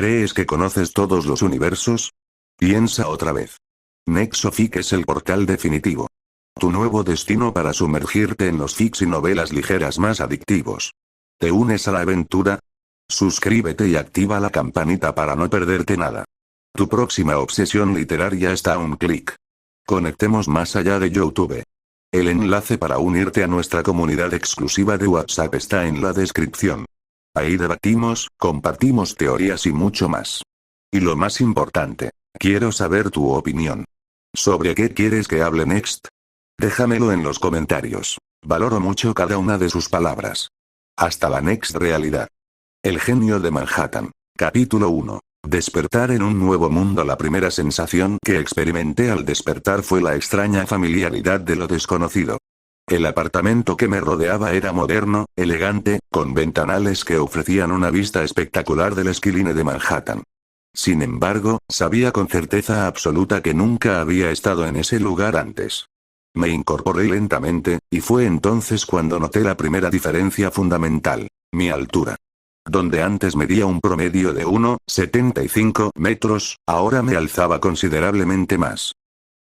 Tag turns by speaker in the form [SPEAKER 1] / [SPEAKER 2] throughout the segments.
[SPEAKER 1] ¿Crees que conoces todos los universos? Piensa otra vez. Nexofic es el portal definitivo. Tu nuevo destino para sumergirte en los fics y novelas ligeras más adictivos. ¿Te unes a la aventura? Suscríbete y activa la campanita para no perderte nada. Tu próxima obsesión literaria está a un clic. Conectemos más allá de YouTube. El enlace para unirte a nuestra comunidad exclusiva de WhatsApp está en la descripción. Ahí debatimos, compartimos teorías y mucho más. Y lo más importante, quiero saber tu opinión. ¿Sobre qué quieres que hable next? Déjamelo en los comentarios. Valoro mucho cada una de sus palabras. Hasta la next realidad. El genio de Manhattan. Capítulo 1. Despertar en un nuevo mundo. La primera sensación que experimenté al despertar fue la extraña familiaridad de lo desconocido. El apartamento que me rodeaba era moderno, elegante, con ventanales que ofrecían una vista espectacular del esquiline de Manhattan. Sin embargo, sabía con certeza absoluta que nunca había estado en ese lugar antes. Me incorporé lentamente, y fue entonces cuando noté la primera diferencia fundamental: mi altura. Donde antes medía un promedio de 1,75 metros, ahora me alzaba considerablemente más.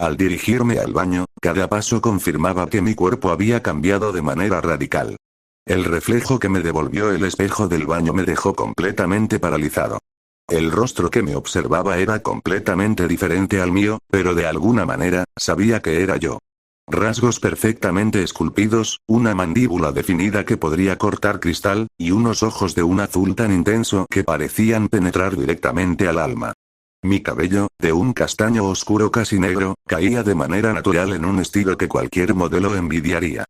[SPEAKER 1] Al dirigirme al baño, cada paso confirmaba que mi cuerpo había cambiado de manera radical. El reflejo que me devolvió el espejo del baño me dejó completamente paralizado. El rostro que me observaba era completamente diferente al mío, pero de alguna manera, sabía que era yo. Rasgos perfectamente esculpidos, una mandíbula definida que podría cortar cristal, y unos ojos de un azul tan intenso que parecían penetrar directamente al alma. Mi cabello, de un castaño oscuro casi negro, caía de manera natural en un estilo que cualquier modelo envidiaría.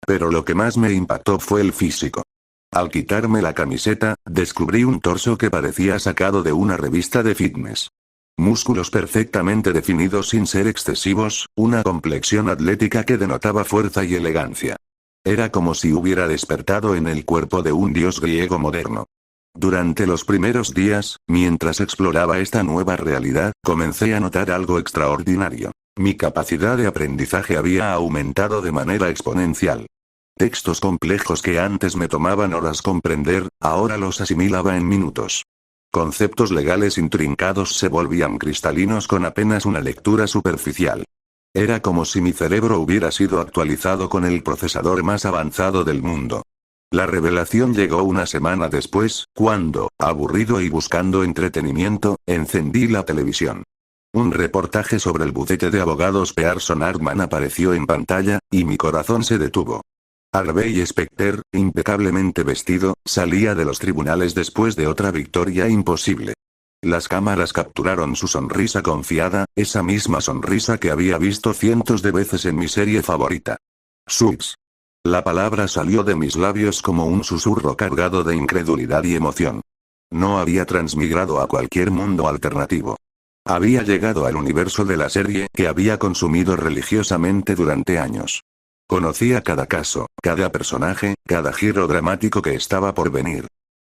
[SPEAKER 1] Pero lo que más me impactó fue el físico. Al quitarme la camiseta, descubrí un torso que parecía sacado de una revista de fitness. Músculos perfectamente definidos sin ser excesivos, una complexión atlética que denotaba fuerza y elegancia. Era como si hubiera despertado en el cuerpo de un dios griego moderno. Durante los primeros días, mientras exploraba esta nueva realidad, comencé a notar algo extraordinario. Mi capacidad de aprendizaje había aumentado de manera exponencial. Textos complejos que antes me tomaban horas comprender, ahora los asimilaba en minutos. Conceptos legales intrincados se volvían cristalinos con apenas una lectura superficial. Era como si mi cerebro hubiera sido actualizado con el procesador más avanzado del mundo. La revelación llegó una semana después, cuando, aburrido y buscando entretenimiento, encendí la televisión. Un reportaje sobre el bufete de abogados Pearson Hartman apareció en pantalla, y mi corazón se detuvo. Harvey Specter, impecablemente vestido, salía de los tribunales después de otra victoria imposible. Las cámaras capturaron su sonrisa confiada, esa misma sonrisa que había visto cientos de veces en mi serie favorita. Suits. La palabra salió de mis labios como un susurro cargado de incredulidad y emoción. No había transmigrado a cualquier mundo alternativo. Había llegado al universo de la serie que había consumido religiosamente durante años. Conocía cada caso, cada personaje, cada giro dramático que estaba por venir.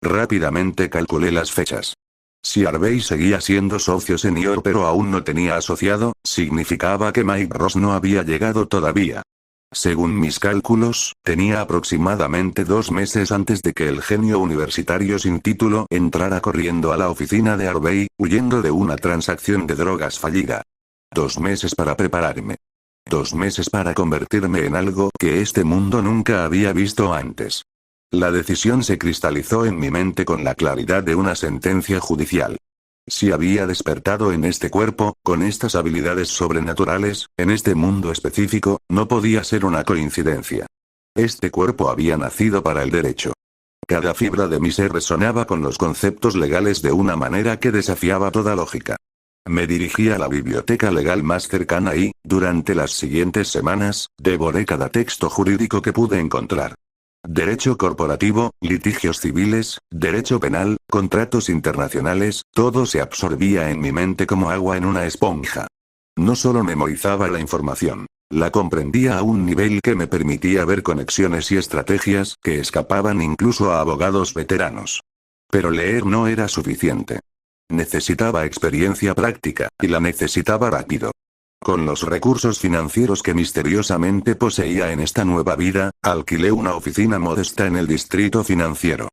[SPEAKER 1] Rápidamente calculé las fechas. Si Harvey seguía siendo socio senior pero aún no tenía asociado, significaba que Mike Ross no había llegado todavía. Según mis cálculos, tenía aproximadamente 2 meses antes de que el genio universitario sin título entrara corriendo a la oficina de Harvey, huyendo de una transacción de drogas fallida. 2 meses para prepararme. 2 meses para convertirme en algo que este mundo nunca había visto antes. La decisión se cristalizó en mi mente con la claridad de una sentencia judicial. Si había despertado en este cuerpo, con estas habilidades sobrenaturales, en este mundo específico, no podía ser una coincidencia. Este cuerpo había nacido para el derecho. Cada fibra de mi ser resonaba con los conceptos legales de una manera que desafiaba toda lógica. Me dirigí a la biblioteca legal más cercana y, durante las siguientes semanas, devoré cada texto jurídico que pude encontrar. Derecho corporativo, litigios civiles, derecho penal, contratos internacionales, todo se absorbía en mi mente como agua en una esponja. No solo memorizaba la información, la comprendía a un nivel que me permitía ver conexiones y estrategias que escapaban incluso a abogados veteranos. Pero leer no era suficiente. Necesitaba experiencia práctica, y la necesitaba rápido. Con los recursos financieros que misteriosamente poseía en esta nueva vida, alquilé una oficina modesta en el distrito financiero.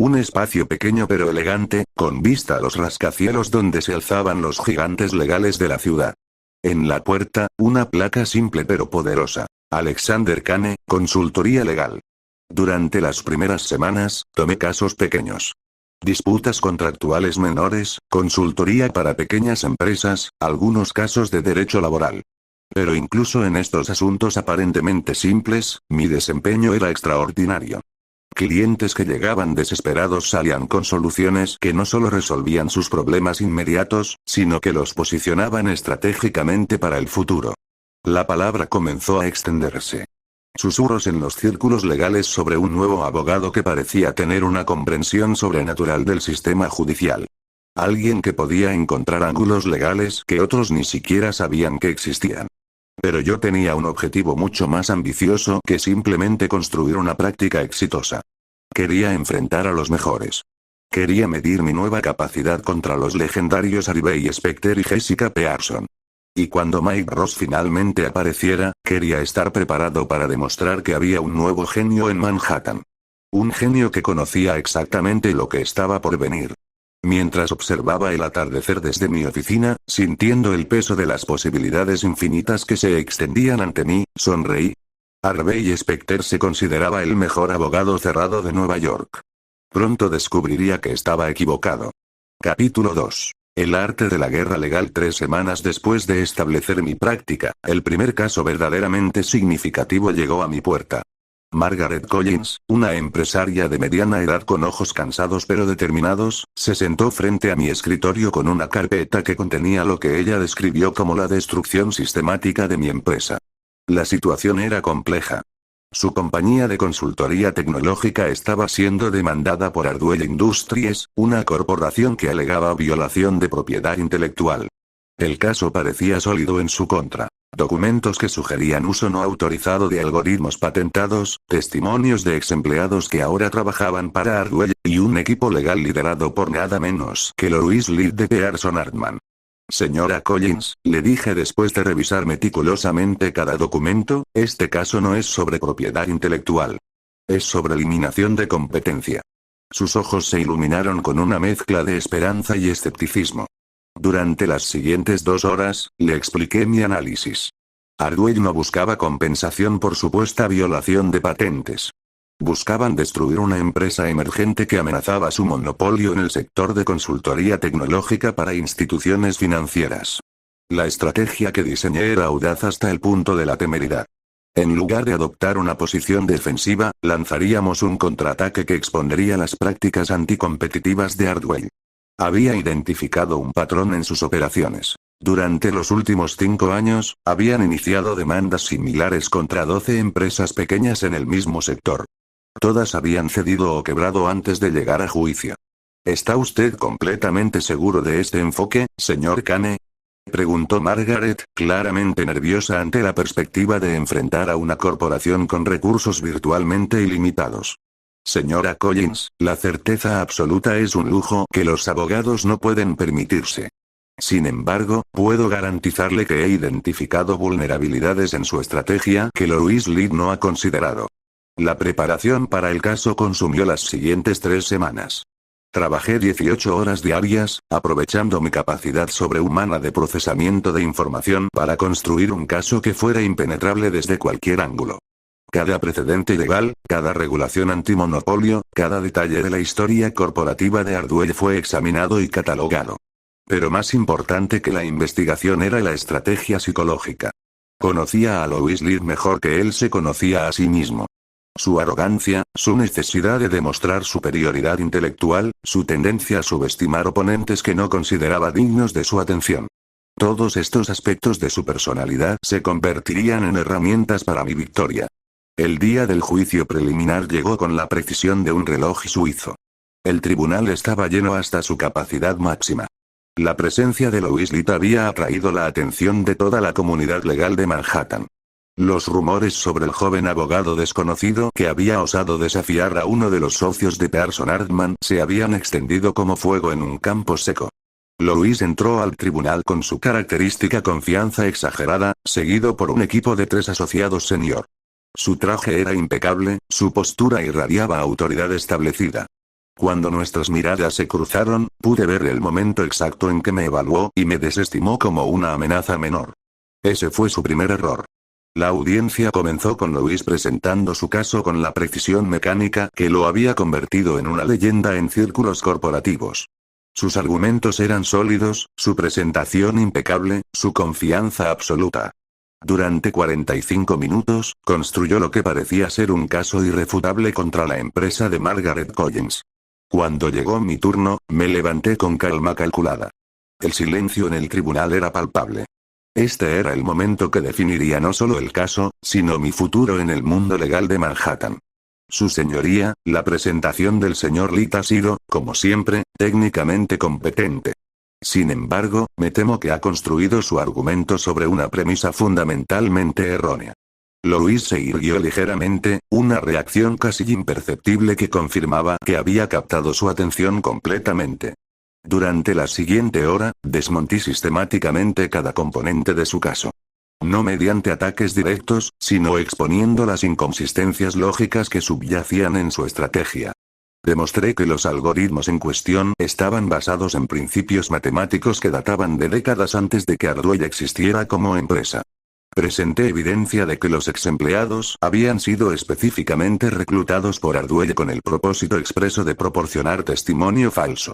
[SPEAKER 1] Un espacio pequeño pero elegante, con vista a los rascacielos donde se alzaban los gigantes legales de la ciudad. En la puerta, una placa simple pero poderosa. Alexander Kane, consultoría legal. Durante las primeras semanas, tomé casos pequeños. Disputas contractuales menores, consultoría para pequeñas empresas, algunos casos de derecho laboral. Pero incluso en estos asuntos aparentemente simples, mi desempeño era extraordinario. Clientes que llegaban desesperados salían con soluciones que no solo resolvían sus problemas inmediatos, sino que los posicionaban estratégicamente para el futuro. La palabra comenzó a extenderse. Susurros en los círculos legales sobre un nuevo abogado que parecía tener una comprensión sobrenatural del sistema judicial. Alguien que podía encontrar ángulos legales que otros ni siquiera sabían que existían. Pero yo tenía un objetivo mucho más ambicioso que simplemente construir una práctica exitosa. Quería enfrentar a los mejores. Quería medir mi nueva capacidad contra los legendarios Harvey Specter y Jessica Pearson. Y cuando Mike Ross finalmente apareciera, quería estar preparado para demostrar que había un nuevo genio en Manhattan. Un genio que conocía exactamente lo que estaba por venir. Mientras observaba el atardecer desde mi oficina, sintiendo el peso de las posibilidades infinitas que se extendían ante mí, sonreí. Harvey Specter se consideraba el mejor abogado cerrado de Nueva York. Pronto descubriría que estaba equivocado. Capítulo 2. El arte de la guerra legal. 3 semanas después de establecer mi práctica, el primer caso verdaderamente significativo llegó a mi puerta. Margaret Collins, una empresaria de mediana edad con ojos cansados pero determinados, se sentó frente a mi escritorio con una carpeta que contenía lo que ella describió como la destrucción sistemática de mi empresa. La situación era compleja. Su compañía de consultoría tecnológica estaba siendo demandada por Ardwell Industries, una corporación que alegaba violación de propiedad intelectual. El caso parecía sólido en su contra. Documentos que sugerían uso no autorizado de algoritmos patentados, testimonios de ex-empleados que ahora trabajaban para Ardwell, y un equipo legal liderado por nada menos que Louise Litt de Pearson Hartman. Señora Collins, le dije después de revisar meticulosamente cada documento, este caso no es sobre propiedad intelectual. Es sobre eliminación de competencia. Sus ojos se iluminaron con una mezcla de esperanza y escepticismo. Durante las siguientes 2 horas, le expliqué mi análisis. Ardwell no buscaba compensación por supuesta violación de patentes. Buscaban destruir una empresa emergente que amenazaba su monopolio en el sector de consultoría tecnológica para instituciones financieras. La estrategia que diseñé era audaz hasta el punto de la temeridad. En lugar de adoptar una posición defensiva, lanzaríamos un contraataque que expondría las prácticas anticompetitivas de Ardwell. Había identificado un patrón en sus operaciones. Durante los últimos 5 años, habían iniciado demandas similares contra 12 empresas pequeñas en el mismo sector. Todas habían cedido o quebrado antes de llegar a juicio. ¿Está usted completamente seguro de este enfoque, señor Kane? Preguntó Margaret, claramente nerviosa ante la perspectiva de enfrentar a una corporación con recursos virtualmente ilimitados. Señora Collins, la certeza absoluta es un lujo que los abogados no pueden permitirse. Sin embargo, puedo garantizarle que he identificado vulnerabilidades en su estrategia que Louise Litt no ha considerado. La preparación para el caso consumió las siguientes 3 semanas. Trabajé 18 horas diarias, aprovechando mi capacidad sobrehumana de procesamiento de información para construir un caso que fuera impenetrable desde cualquier ángulo. Cada precedente legal, cada regulación antimonopolio, cada detalle de la historia corporativa de Ardwell fue examinado y catalogado. Pero más importante que la investigación era la estrategia psicológica. Conocía a Louise Litt mejor que él se conocía a sí mismo. Su arrogancia, su necesidad de demostrar superioridad intelectual, su tendencia a subestimar oponentes que no consideraba dignos de su atención. Todos estos aspectos de su personalidad se convertirían en herramientas para mi victoria. El día del juicio preliminar llegó con la precisión de un reloj suizo. El tribunal estaba lleno hasta su capacidad máxima. La presencia de Louise Litt había atraído la atención de toda la comunidad legal de Manhattan. Los rumores sobre el joven abogado desconocido que había osado desafiar a uno de los socios de Pearson Hartman se habían extendido como fuego en un campo seco. Louise entró al tribunal con su característica confianza exagerada, seguido por un equipo de 3 asociados senior. Su traje era impecable, su postura irradiaba autoridad establecida. Cuando nuestras miradas se cruzaron, pude ver el momento exacto en que me evaluó y me desestimó como una amenaza menor. Ese fue su primer error. La audiencia comenzó con Louis presentando su caso con la precisión mecánica que lo había convertido en una leyenda en círculos corporativos. Sus argumentos eran sólidos, su presentación impecable, su confianza absoluta. Durante 45 minutos, construyó lo que parecía ser un caso irrefutable contra la empresa de Margaret Collins. Cuando llegó mi turno, me levanté con calma calculada. El silencio en el tribunal era palpable. Este era el momento que definiría no solo el caso, sino mi futuro en el mundo legal de Manhattan. Su señoría, la presentación del señor Litt ha sido, como siempre, técnicamente competente. Sin embargo, me temo que ha construido su argumento sobre una premisa fundamentalmente errónea. Louis se irguió ligeramente, una reacción casi imperceptible que confirmaba que había captado su atención completamente. Durante la siguiente hora, desmonté sistemáticamente cada componente de su caso. No mediante ataques directos, sino exponiendo las inconsistencias lógicas que subyacían en su estrategia. Demostré que los algoritmos en cuestión estaban basados en principios matemáticos que databan de décadas antes de que Ardwell existiera como empresa. Presenté evidencia de que los exempleados habían sido específicamente reclutados por Ardwell con el propósito expreso de proporcionar testimonio falso.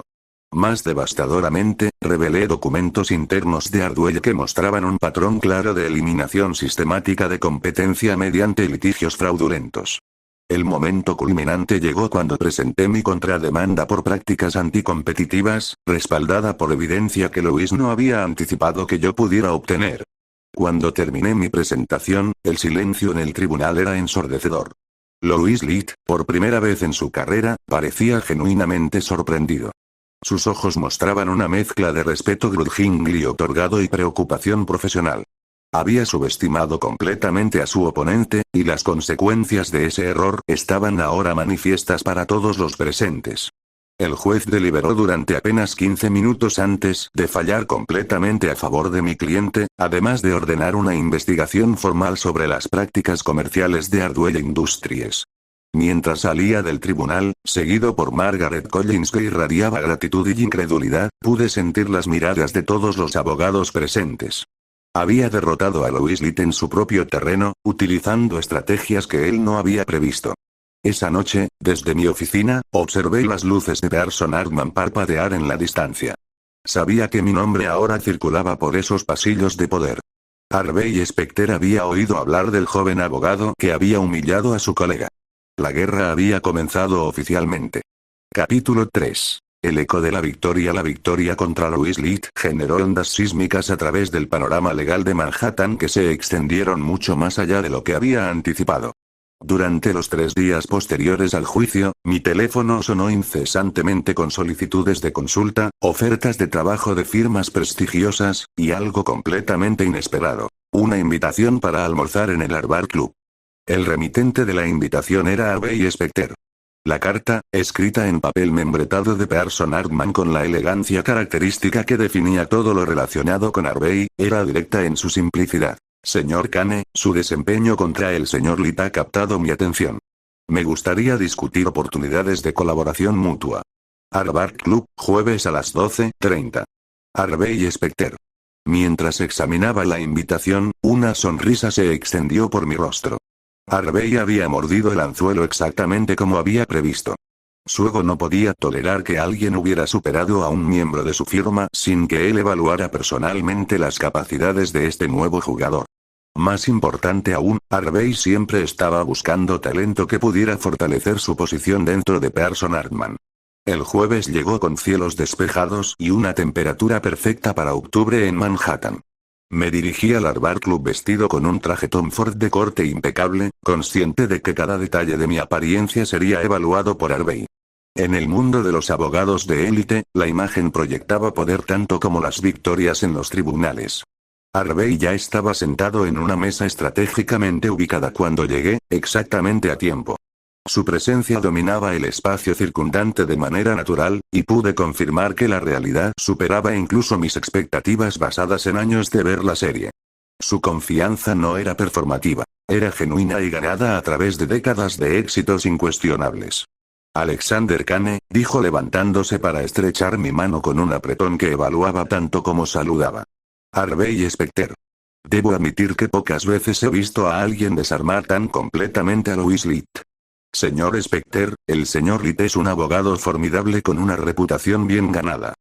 [SPEAKER 1] Más devastadoramente, revelé documentos internos de Ardwell que mostraban un patrón claro de eliminación sistemática de competencia mediante litigios fraudulentos. El momento culminante llegó cuando presenté mi contrademanda por prácticas anticompetitivas, respaldada por evidencia que Louis no había anticipado que yo pudiera obtener. Cuando terminé mi presentación, el silencio en el tribunal era ensordecedor. Louis Litt, por primera vez en su carrera, parecía genuinamente sorprendido. Sus ojos mostraban una mezcla de respeto grudgingly otorgado y preocupación profesional. Había subestimado completamente a su oponente, y las consecuencias de ese error estaban ahora manifiestas para todos los presentes. El juez deliberó durante apenas 15 minutos antes de fallar completamente a favor de mi cliente, además de ordenar una investigación formal sobre las prácticas comerciales de Ardwell Industries. Mientras salía del tribunal, seguido por Margaret Collins que irradiaba gratitud y incredulidad, pude sentir las miradas de todos los abogados presentes. Había derrotado a Louis Litt en su propio terreno, utilizando estrategias que él no había previsto. Esa noche, desde mi oficina, observé las luces de Pearson Hartman parpadear en la distancia. Sabía que mi nombre ahora circulaba por esos pasillos de poder. Harvey Specter había oído hablar del joven abogado que había humillado a su colega. La guerra había comenzado oficialmente. Capítulo 3. El eco de la victoria contra Louis Litt generó ondas sísmicas a través del panorama legal de Manhattan que se extendieron mucho más allá de lo que había anticipado. Durante los 3 días posteriores al juicio, mi teléfono sonó incesantemente con solicitudes de consulta, ofertas de trabajo de firmas prestigiosas, y algo completamente inesperado, una invitación para almorzar en el Harvard Club. El remitente de la invitación era Harvey Specter. La carta, escrita en papel membretado de Pearson Hartman con la elegancia característica que definía todo lo relacionado con Harvey, era directa en su simplicidad. Señor Kane, su desempeño contra el señor Litt ha captado mi atención. Me gustaría discutir oportunidades de colaboración mutua. Harvard Club, jueves a las 12:30. Harvey Specter. Mientras examinaba la invitación, una sonrisa se extendió por mi rostro. Harvey había mordido el anzuelo exactamente como había previsto. Su ego no podía tolerar que alguien hubiera superado a un miembro de su firma sin que él evaluara personalmente las capacidades de este nuevo jugador. Más importante aún, Harvey siempre estaba buscando talento que pudiera fortalecer su posición dentro de Pearson Hartman. El jueves llegó con cielos despejados y una temperatura perfecta para octubre en Manhattan. Me dirigí al Harvard Club vestido con un traje Tom Ford de corte impecable, consciente de que cada detalle de mi apariencia sería evaluado por Harvey. En el mundo de los abogados de élite, la imagen proyectaba poder tanto como las victorias en los tribunales. Harvey ya estaba sentado en una mesa estratégicamente ubicada cuando llegué, exactamente a tiempo. Su presencia dominaba el espacio circundante de manera natural, y pude confirmar que la realidad superaba incluso mis expectativas basadas en años de ver la serie. Su confianza no era performativa, era genuina y ganada a través de décadas de éxitos incuestionables. Alexander Kane, dijo levantándose para estrechar mi mano con un apretón que evaluaba tanto como saludaba. Harvey Specter. Debo admitir que pocas veces he visto a alguien desarmar tan completamente a Louis Litt. Señor Specter, el señor Litt es un abogado formidable con una reputación bien ganada.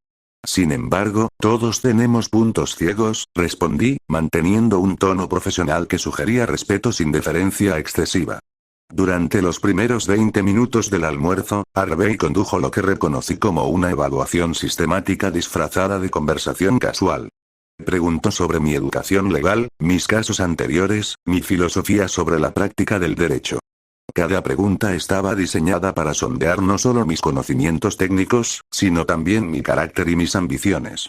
[SPEAKER 1] Sin embargo, todos tenemos puntos ciegos, respondí, manteniendo un tono profesional que sugería respeto sin deferencia excesiva. Durante los primeros 20 minutos del almuerzo, Harvey condujo lo que reconocí como una evaluación sistemática disfrazada de conversación casual. Preguntó sobre mi educación legal, mis casos anteriores, mi filosofía sobre la práctica del derecho. Cada pregunta estaba diseñada para sondear no solo mis conocimientos técnicos, sino también mi carácter y mis ambiciones.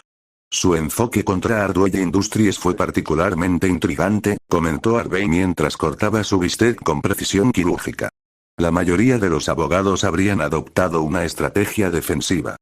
[SPEAKER 1] Su enfoque contra Ardwell Industries fue particularmente intrigante, comentó Harvey mientras cortaba su bistec con precisión quirúrgica. La mayoría de los abogados habrían adoptado una estrategia defensiva.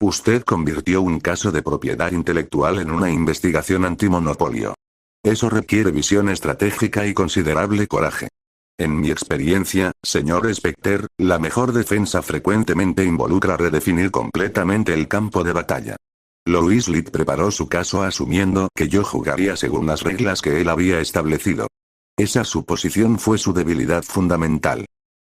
[SPEAKER 1] Usted convirtió un caso de propiedad intelectual en una investigación antimonopolio. Eso requiere visión estratégica y considerable coraje. En mi experiencia, señor Specter, la mejor defensa frecuentemente involucra redefinir completamente el campo de batalla. Louis Litt preparó su caso asumiendo que yo jugaría según las reglas que él había establecido. Esa suposición fue su debilidad fundamental.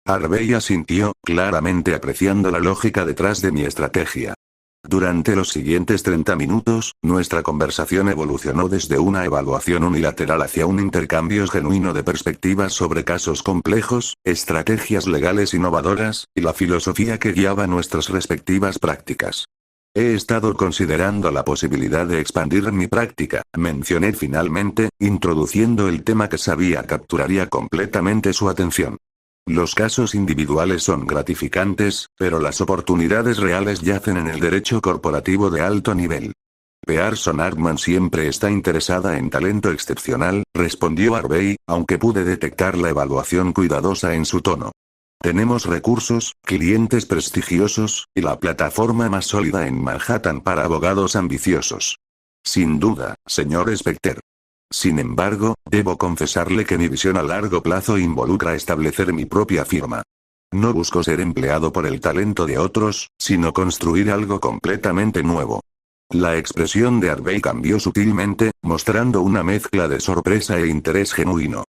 [SPEAKER 1] Harvey asintió, claramente apreciando la lógica detrás de mi estrategia. Durante los siguientes 30 minutos, nuestra conversación evolucionó desde una evaluación unilateral hacia un intercambio genuino de perspectivas sobre casos complejos, estrategias legales innovadoras, y la filosofía que guiaba nuestras respectivas prácticas. He estado considerando la posibilidad de expandir mi práctica, mencioné finalmente, introduciendo el tema que sabía capturaría completamente su atención. Los casos individuales son gratificantes, pero las oportunidades reales yacen en el derecho corporativo de alto nivel. Pearson Hartman siempre está interesada en talento excepcional, respondió Harvey, aunque pude detectar la evaluación cuidadosa en su tono. Tenemos recursos, clientes prestigiosos, y la plataforma más sólida en Manhattan para abogados ambiciosos. Sin duda, señor Specter. Sin embargo, debo confesarle que mi visión a largo plazo involucra establecer mi propia firma. No busco ser empleado por el talento de otros, sino construir algo completamente nuevo. La expresión de Harvey cambió sutilmente, mostrando una mezcla de sorpresa e interés genuino.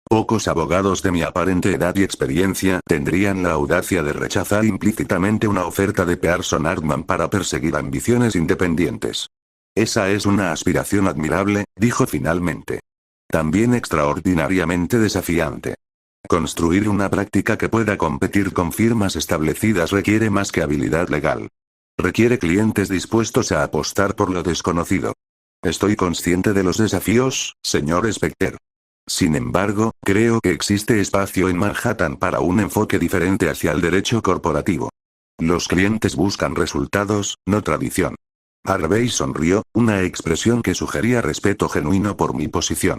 [SPEAKER 1] Pocos abogados de mi aparente edad y experiencia tendrían la audacia de rechazar implícitamente una oferta de Pearson Hartman para perseguir ambiciones independientes. Esa es una aspiración admirable, dijo finalmente. También extraordinariamente desafiante. Construir una práctica que pueda competir con firmas establecidas requiere más que habilidad legal. Requiere clientes dispuestos a apostar por lo desconocido. Estoy consciente de los desafíos, señor Specter. Sin embargo, creo que existe espacio en Manhattan para un enfoque diferente hacia el derecho corporativo. Los clientes buscan resultados, no tradición. Harvey sonrió, una expresión que sugería respeto genuino por mi posición.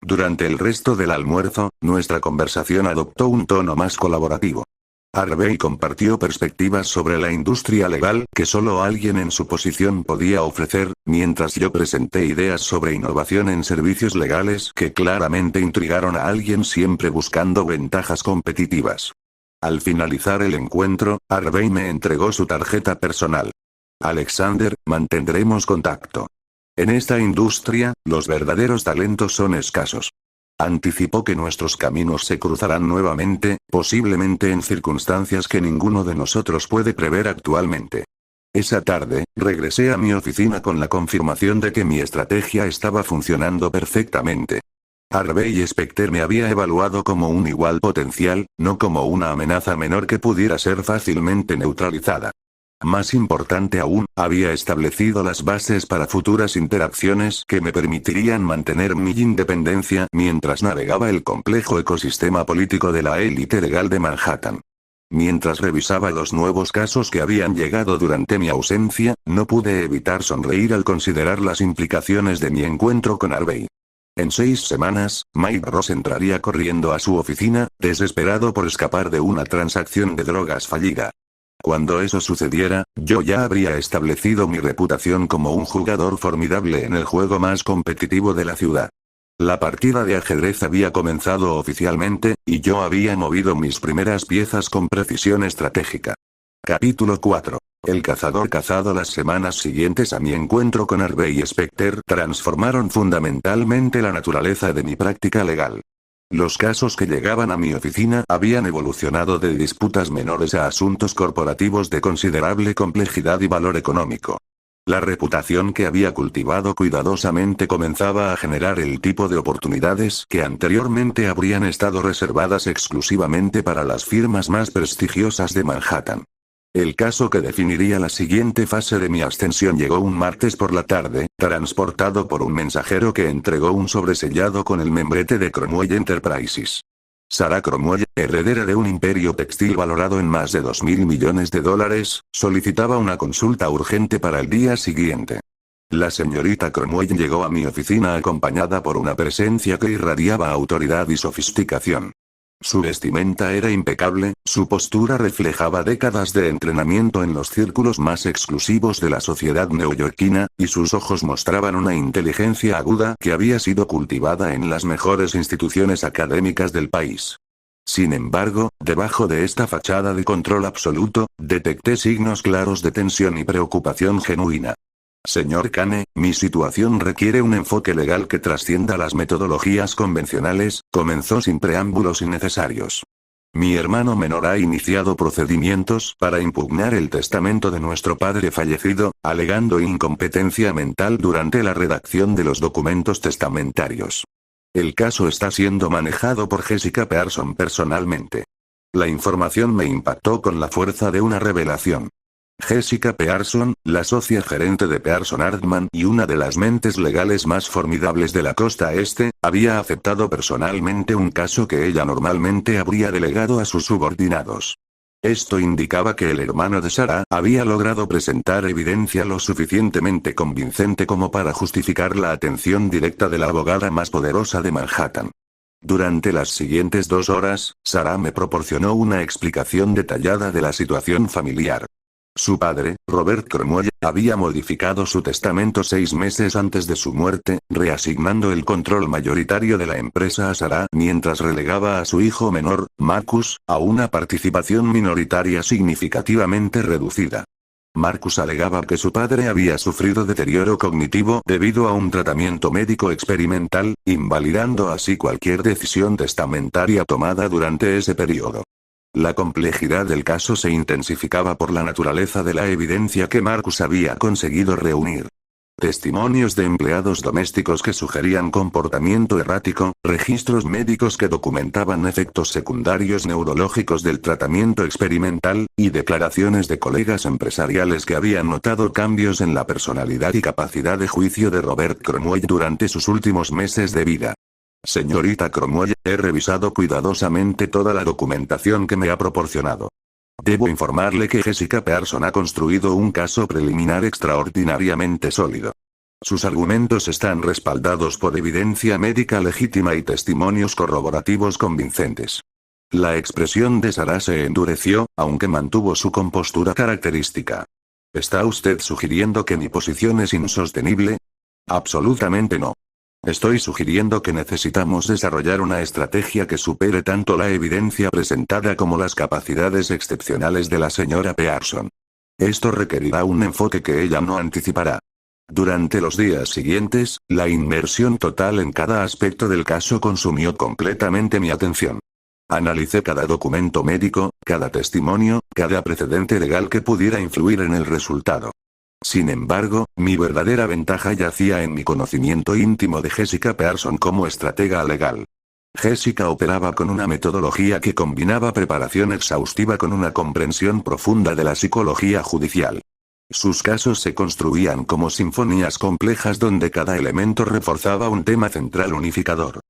[SPEAKER 1] Durante el resto del almuerzo, nuestra conversación adoptó un tono más colaborativo. Harvey compartió perspectivas sobre la industria legal que solo alguien en su posición podía ofrecer, mientras yo presenté ideas sobre innovación en servicios legales que claramente intrigaron a alguien siempre buscando ventajas competitivas. Al finalizar el encuentro, Harvey me entregó su tarjeta personal. Alexander, mantendremos contacto. En esta industria, los verdaderos talentos son escasos. Anticipó que nuestros caminos se cruzarán nuevamente, posiblemente en circunstancias que ninguno de nosotros puede prever actualmente. Esa tarde, regresé a mi oficina con la confirmación de que mi estrategia estaba funcionando perfectamente. Harvey Specter me había evaluado como un igual potencial, no como una amenaza menor que pudiera ser fácilmente neutralizada. Más importante aún, había establecido las bases para futuras interacciones que me permitirían mantener mi independencia mientras navegaba el complejo ecosistema político de la élite legal de Manhattan. Mientras revisaba los nuevos casos que habían llegado durante mi ausencia, no pude evitar sonreír al considerar las implicaciones de mi encuentro con Harvey. En 6 semanas, Mike Ross entraría corriendo a su oficina, desesperado por escapar de una transacción de drogas fallida. Cuando eso sucediera, yo ya habría establecido mi reputación como un jugador formidable en el juego más competitivo de la ciudad. La partida de ajedrez había comenzado oficialmente, y yo había movido mis primeras piezas con precisión estratégica. Capítulo 4. El cazador cazado. Las semanas siguientes a mi encuentro con Harvey Specter transformaron fundamentalmente la naturaleza de mi práctica legal. Los casos que llegaban a mi oficina habían evolucionado de disputas menores a asuntos corporativos de considerable complejidad y valor económico. La reputación que había cultivado cuidadosamente comenzaba a generar el tipo de oportunidades que anteriormente habrían estado reservadas exclusivamente para las firmas más prestigiosas de Manhattan. El caso que definiría la siguiente fase de mi ascensión llegó un martes por la tarde, transportado por un mensajero que entregó un sobresellado con el membrete de Cromwell Enterprises. Sarah Cromwell, heredera de un imperio textil valorado en más de $2.000 millones, solicitaba una consulta urgente para el día siguiente. La señorita Cromwell llegó a mi oficina acompañada por una presencia que irradiaba autoridad y sofisticación. Su vestimenta era impecable, su postura reflejaba décadas de entrenamiento en los círculos más exclusivos de la sociedad neoyorquina, y sus ojos mostraban una inteligencia aguda que había sido cultivada en las mejores instituciones académicas del país. Sin embargo, debajo de esta fachada de control absoluto, detecté signos claros de tensión y preocupación genuina. Señor Kane, mi situación requiere un enfoque legal que trascienda las metodologías convencionales, comenzó sin preámbulos innecesarios. Mi hermano menor ha iniciado procedimientos para impugnar el testamento de nuestro padre fallecido, alegando incompetencia mental durante la redacción de los documentos testamentarios. El caso está siendo manejado por Jessica Pearson personalmente. La información me impactó con la fuerza de una revelación. Jessica Pearson, la socia gerente de Pearson Hartman y una de las mentes legales más formidables de la costa este, había aceptado personalmente un caso que ella normalmente habría delegado a sus subordinados. Esto indicaba que el hermano de Sarah había logrado presentar evidencia lo suficientemente convincente como para justificar la atención directa de la abogada más poderosa de Manhattan. Durante las siguientes 2 horas, Sarah me proporcionó una explicación detallada de la situación familiar. Su padre, Robert Cromwell, había modificado su testamento 6 meses antes de su muerte, reasignando el control mayoritario de la empresa a Sarah mientras relegaba a su hijo menor, Marcus, a una participación minoritaria significativamente reducida. Marcus alegaba que su padre había sufrido deterioro cognitivo debido a un tratamiento médico experimental, invalidando así cualquier decisión testamentaria tomada durante ese periodo. La complejidad del caso se intensificaba por la naturaleza de la evidencia que Marcus había conseguido reunir. Testimonios de empleados domésticos que sugerían comportamiento errático, registros médicos que documentaban efectos secundarios neurológicos del tratamiento experimental, y declaraciones de colegas empresariales que habían notado cambios en la personalidad y capacidad de juicio de Robert Cromwell durante sus últimos meses de vida. Señorita Cromwell, he revisado cuidadosamente toda la documentación que me ha proporcionado. Debo informarle que Jessica Pearson ha construido un caso preliminar extraordinariamente sólido. Sus argumentos están respaldados por evidencia médica legítima y testimonios corroborativos convincentes. La expresión de Sarah se endureció, aunque mantuvo su compostura característica. ¿Está usted sugiriendo que mi posición es insostenible? Absolutamente no. Estoy sugiriendo que necesitamos desarrollar una estrategia que supere tanto la evidencia presentada como las capacidades excepcionales de la señora Pearson. Esto requerirá un enfoque que ella no anticipará. Durante los días siguientes, la inmersión total en cada aspecto del caso consumió completamente mi atención. Analicé cada documento médico, cada testimonio, cada precedente legal que pudiera influir en el resultado. Sin embargo, mi verdadera ventaja yacía en mi conocimiento íntimo de Jessica Pearson como estratega legal. Jessica operaba con una metodología que combinaba preparación exhaustiva con una comprensión profunda de la psicología judicial. Sus casos se construían como sinfonías complejas donde cada elemento reforzaba un tema central unificador.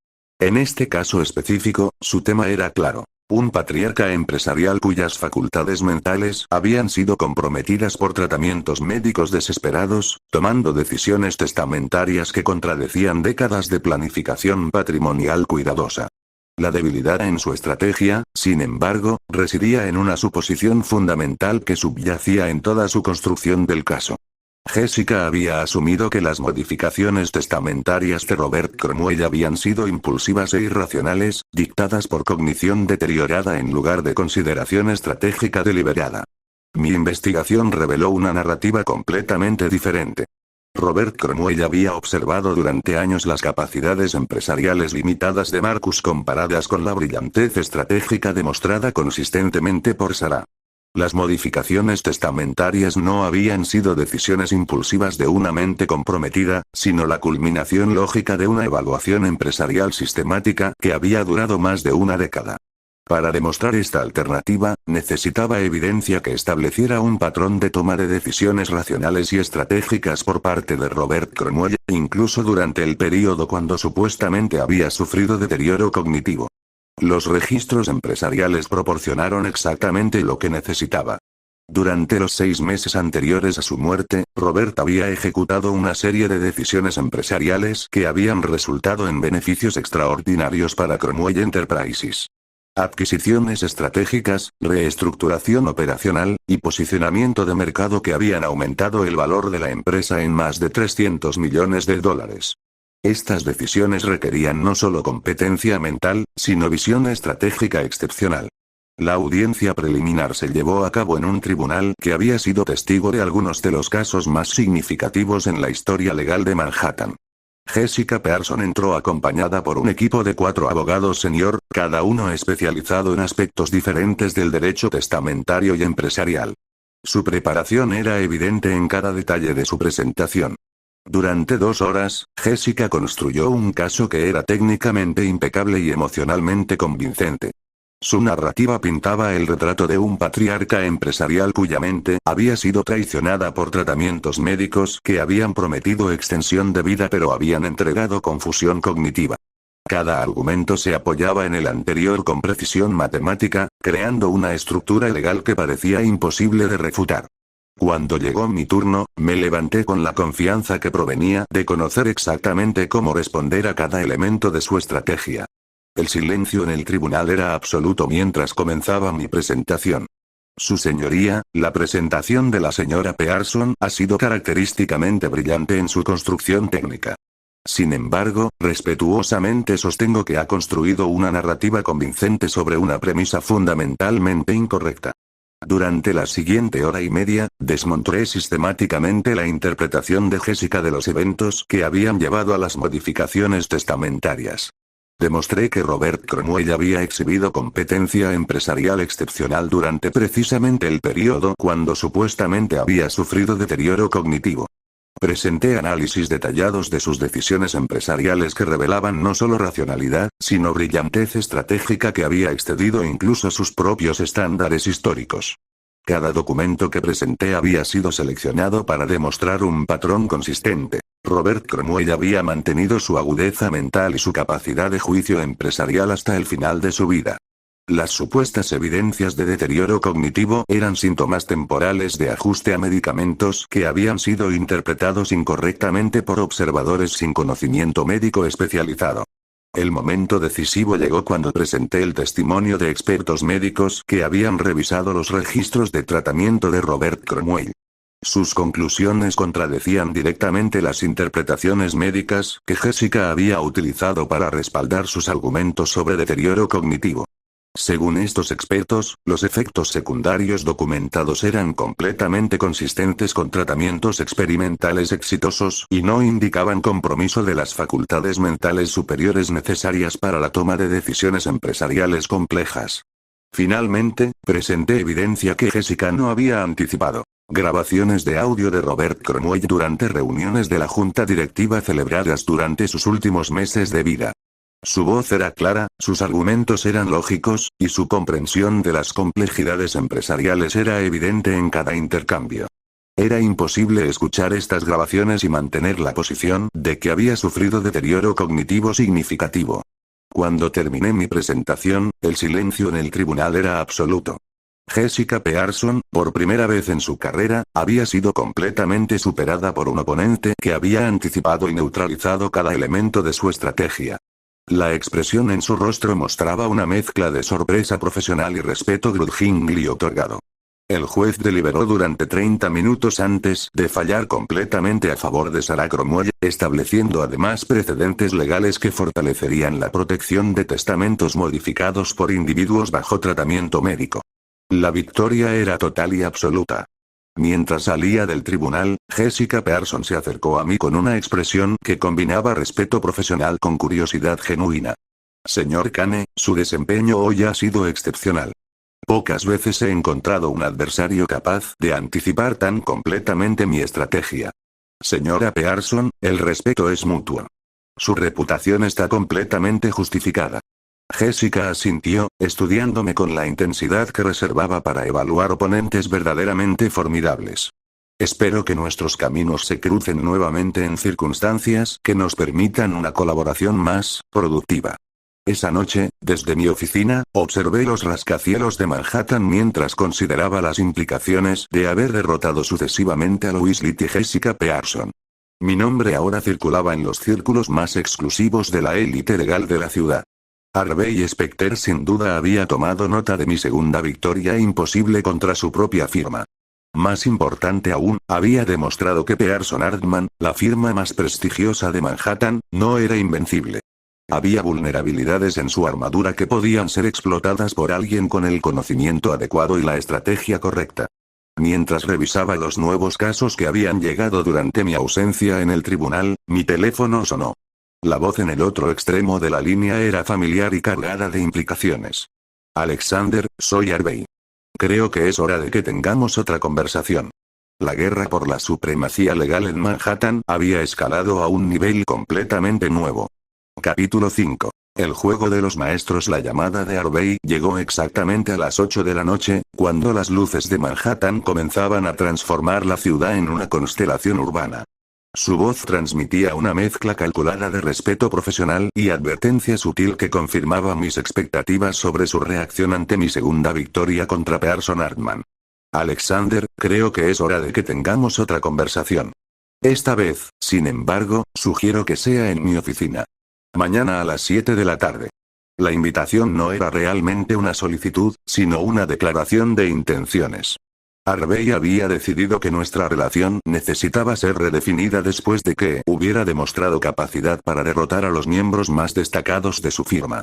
[SPEAKER 1] En este caso específico, su tema era claro. Un patriarca empresarial cuyas facultades mentales habían sido comprometidas por tratamientos médicos desesperados, tomando decisiones testamentarias que contradecían décadas de planificación patrimonial cuidadosa. La debilidad en su estrategia, sin embargo, residía en una suposición fundamental que subyacía en toda su construcción del caso. Jessica había asumido que las modificaciones testamentarias de Robert Cromwell habían sido impulsivas e irracionales, dictadas por cognición deteriorada en lugar de consideración estratégica deliberada. Mi investigación reveló una narrativa completamente diferente. Robert Cromwell había observado durante años las capacidades empresariales limitadas de Marcus comparadas con la brillantez estratégica demostrada consistentemente por Sarah. Las modificaciones testamentarias no habían sido decisiones impulsivas de una mente comprometida, sino la culminación lógica de una evaluación empresarial sistemática que había durado más de una década. Para demostrar esta alternativa, necesitaba evidencia que estableciera un patrón de toma de decisiones racionales y estratégicas por parte de Robert Cromwell, incluso durante el período cuando supuestamente había sufrido deterioro cognitivo. Los registros empresariales proporcionaron exactamente lo que necesitaba. Durante los 6 meses anteriores a su muerte, Robert había ejecutado una serie de decisiones empresariales que habían resultado en beneficios extraordinarios para Cromwell Enterprises. Adquisiciones estratégicas, reestructuración operacional, y posicionamiento de mercado que habían aumentado el valor de la empresa en más de $300 millones. Estas decisiones requerían no solo competencia mental, sino visión estratégica excepcional. La audiencia preliminar se llevó a cabo en un tribunal que había sido testigo de algunos de los casos más significativos en la historia legal de Manhattan. Jessica Pearson entró acompañada por un equipo de 4 abogados senior, cada uno especializado en aspectos diferentes del derecho testamentario y empresarial. Su preparación era evidente en cada detalle de su presentación. Durante 2 horas, Jessica construyó un caso que era técnicamente impecable y emocionalmente convincente. Su narrativa pintaba el retrato de un patriarca empresarial cuya mente había sido traicionada por tratamientos médicos que habían prometido extensión de vida pero habían entregado confusión cognitiva. Cada argumento se apoyaba en el anterior con precisión matemática, creando una estructura legal que parecía imposible de refutar. Cuando llegó mi turno, me levanté con la confianza que provenía de conocer exactamente cómo responder a cada elemento de su estrategia. El silencio en el tribunal era absoluto mientras comenzaba mi presentación. Su señoría, la presentación de la señora Pearson ha sido característicamente brillante en su construcción técnica. Sin embargo, respetuosamente sostengo que ha construido una narrativa convincente sobre una premisa fundamentalmente incorrecta. Durante la siguiente hora y media, desmonté sistemáticamente la interpretación de Jessica de los eventos que habían llevado a las modificaciones testamentarias. Demostré que Robert Cromwell había exhibido competencia empresarial excepcional durante precisamente el periodo cuando supuestamente había sufrido deterioro cognitivo. Presenté análisis detallados de sus decisiones empresariales que revelaban no solo racionalidad, sino brillantez estratégica que había excedido incluso sus propios estándares históricos. Cada documento que presenté había sido seleccionado para demostrar un patrón consistente. Robert Cromwell había mantenido su agudeza mental y su capacidad de juicio empresarial hasta el final de su vida. Las supuestas evidencias de deterioro cognitivo eran síntomas temporales de ajuste a medicamentos que habían sido interpretados incorrectamente por observadores sin conocimiento médico especializado. El momento decisivo llegó cuando presenté el testimonio de expertos médicos que habían revisado los registros de tratamiento de Robert Cromwell. Sus conclusiones contradecían directamente las interpretaciones médicas que Jessica había utilizado para respaldar sus argumentos sobre deterioro cognitivo. Según estos expertos, los efectos secundarios documentados eran completamente consistentes con tratamientos experimentales exitosos y no indicaban compromiso de las facultades mentales superiores necesarias para la toma de decisiones empresariales complejas. Finalmente, presenté evidencia que Jessica no había anticipado. Grabaciones de audio de Robert Cromwell durante reuniones de la junta directiva celebradas durante sus últimos meses de vida. Su voz era clara, sus argumentos eran lógicos, y su comprensión de las complejidades empresariales era evidente en cada intercambio. Era imposible escuchar estas grabaciones y mantener la posición de que había sufrido deterioro cognitivo significativo. Cuando terminé mi presentación, el silencio en el tribunal era absoluto. Jessica Pearson, por primera vez en su carrera, había sido completamente superada por un oponente que había anticipado y neutralizado cada elemento de su estrategia. La expresión en su rostro mostraba una mezcla de sorpresa profesional y respeto grudgingly otorgado. El juez deliberó durante 30 minutos antes de fallar completamente a favor de Sarah Cromwell, estableciendo además precedentes legales que fortalecerían la protección de testamentos modificados por individuos bajo tratamiento médico. La victoria era total y absoluta. Mientras salía del tribunal, Jessica Pearson se acercó a mí con una expresión que combinaba respeto profesional con curiosidad genuina. Señor Kane, su desempeño hoy ha sido excepcional. Pocas veces he encontrado un adversario capaz de anticipar tan completamente mi estrategia. Señora Pearson, el respeto es mutuo. Su reputación está completamente justificada. Jessica asintió, estudiándome con la intensidad que reservaba para evaluar oponentes verdaderamente formidables. Espero que nuestros caminos se crucen nuevamente en circunstancias que nos permitan una colaboración más productiva. Esa noche, desde mi oficina, observé los rascacielos de Manhattan mientras consideraba las implicaciones de haber derrotado sucesivamente a Louis Litt y Jessica Pearson. Mi nombre ahora circulaba en los círculos más exclusivos de la élite legal de la ciudad. Harvey Specter sin duda había tomado nota de mi segunda victoria imposible contra su propia firma. Más importante aún, había demostrado que Pearson Hartman, la firma más prestigiosa de Manhattan, no era invencible. Había vulnerabilidades en su armadura que podían ser explotadas por alguien con el conocimiento adecuado y la estrategia correcta. Mientras revisaba los nuevos casos que habían llegado durante mi ausencia en el tribunal, mi teléfono sonó. La voz en el otro extremo de la línea era familiar y cargada de implicaciones. Alexander, soy Harvey. Creo que es hora de que tengamos otra conversación. La guerra por la supremacía legal en Manhattan había escalado a un nivel completamente nuevo. Capítulo 5. El juego de los maestros. La llamada de Harvey llegó exactamente a las 8 de la noche, cuando las luces de Manhattan comenzaban a transformar la ciudad en una constelación urbana. Su voz transmitía una mezcla calculada de respeto profesional y advertencia sutil que confirmaba mis expectativas sobre su reacción ante mi segunda victoria contra Pearson Hartman. Alexander, creo que es hora de que tengamos otra conversación. Esta vez, sin embargo, sugiero que sea en mi oficina. Mañana a las 7 de la tarde. La invitación no era realmente una solicitud, sino una declaración de intenciones. Harvey había decidido que nuestra relación necesitaba ser redefinida después de que hubiera demostrado capacidad para derrotar a los miembros más destacados de su firma.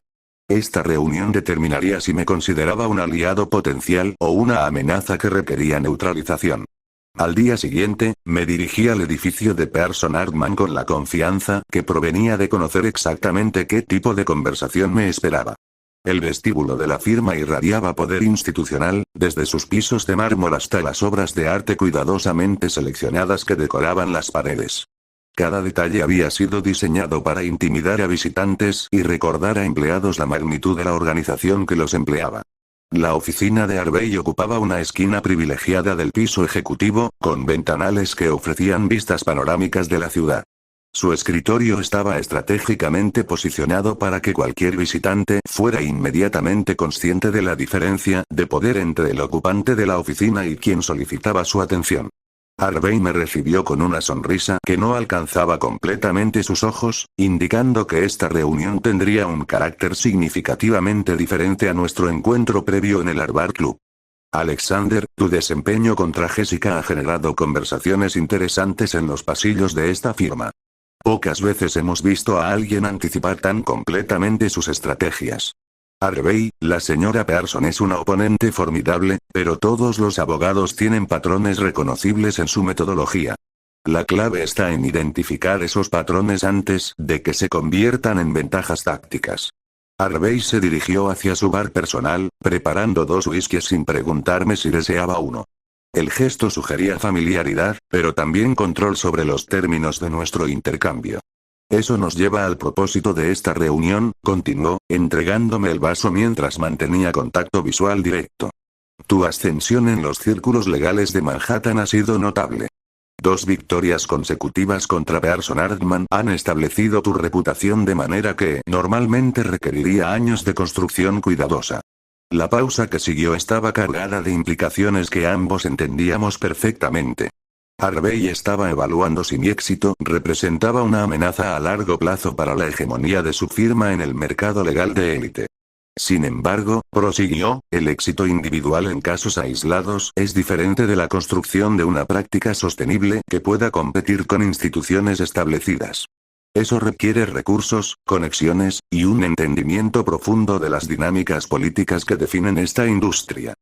[SPEAKER 1] Esta reunión determinaría si me consideraba un aliado potencial o una amenaza que requería neutralización. Al día siguiente, me dirigí al edificio de Pearson Hartman con la confianza que provenía de conocer exactamente qué tipo de conversación me esperaba. El vestíbulo de la firma irradiaba poder institucional, desde sus pisos de mármol hasta las obras de arte cuidadosamente seleccionadas que decoraban las paredes. Cada detalle había sido diseñado para intimidar a visitantes y recordar a empleados la magnitud de la organización que los empleaba. La oficina de Harvey ocupaba una esquina privilegiada del piso ejecutivo, con ventanales que ofrecían vistas panorámicas de la ciudad. Su escritorio estaba estratégicamente posicionado para que cualquier visitante fuera inmediatamente consciente de la diferencia de poder entre el ocupante de la oficina y quien solicitaba su atención. Harvey me recibió con una sonrisa que no alcanzaba completamente sus ojos, indicando que esta reunión tendría un carácter significativamente diferente a nuestro encuentro previo en el Harvard Club. Alexander, tu desempeño contra Jessica ha generado conversaciones interesantes en los pasillos de esta firma. Pocas veces hemos visto a alguien anticipar tan completamente sus estrategias. Harvey, la señora Pearson es una oponente formidable, pero todos los abogados tienen patrones reconocibles en su metodología. La clave está en identificar esos patrones antes de que se conviertan en ventajas tácticas. Harvey se dirigió hacia su bar personal, preparando 2 whiskies sin preguntarme si deseaba uno. El gesto sugería familiaridad, pero también control sobre los términos de nuestro intercambio. Eso nos lleva al propósito de esta reunión, continuó, entregándome el vaso mientras mantenía contacto visual directo. Tu ascensión en los círculos legales de Manhattan ha sido notable. 2 victorias consecutivas contra Pearson Hartman han establecido tu reputación de manera que normalmente requeriría años de construcción cuidadosa. La pausa que siguió estaba cargada de implicaciones que ambos entendíamos perfectamente. Harvey estaba evaluando si mi éxito representaba una amenaza a largo plazo para la hegemonía de su firma en el mercado legal de élite. Sin embargo, prosiguió, el éxito individual en casos aislados es diferente de la construcción de una práctica sostenible que pueda competir con instituciones establecidas. Eso requiere recursos, conexiones, y un entendimiento profundo de las dinámicas políticas que definen esta industria.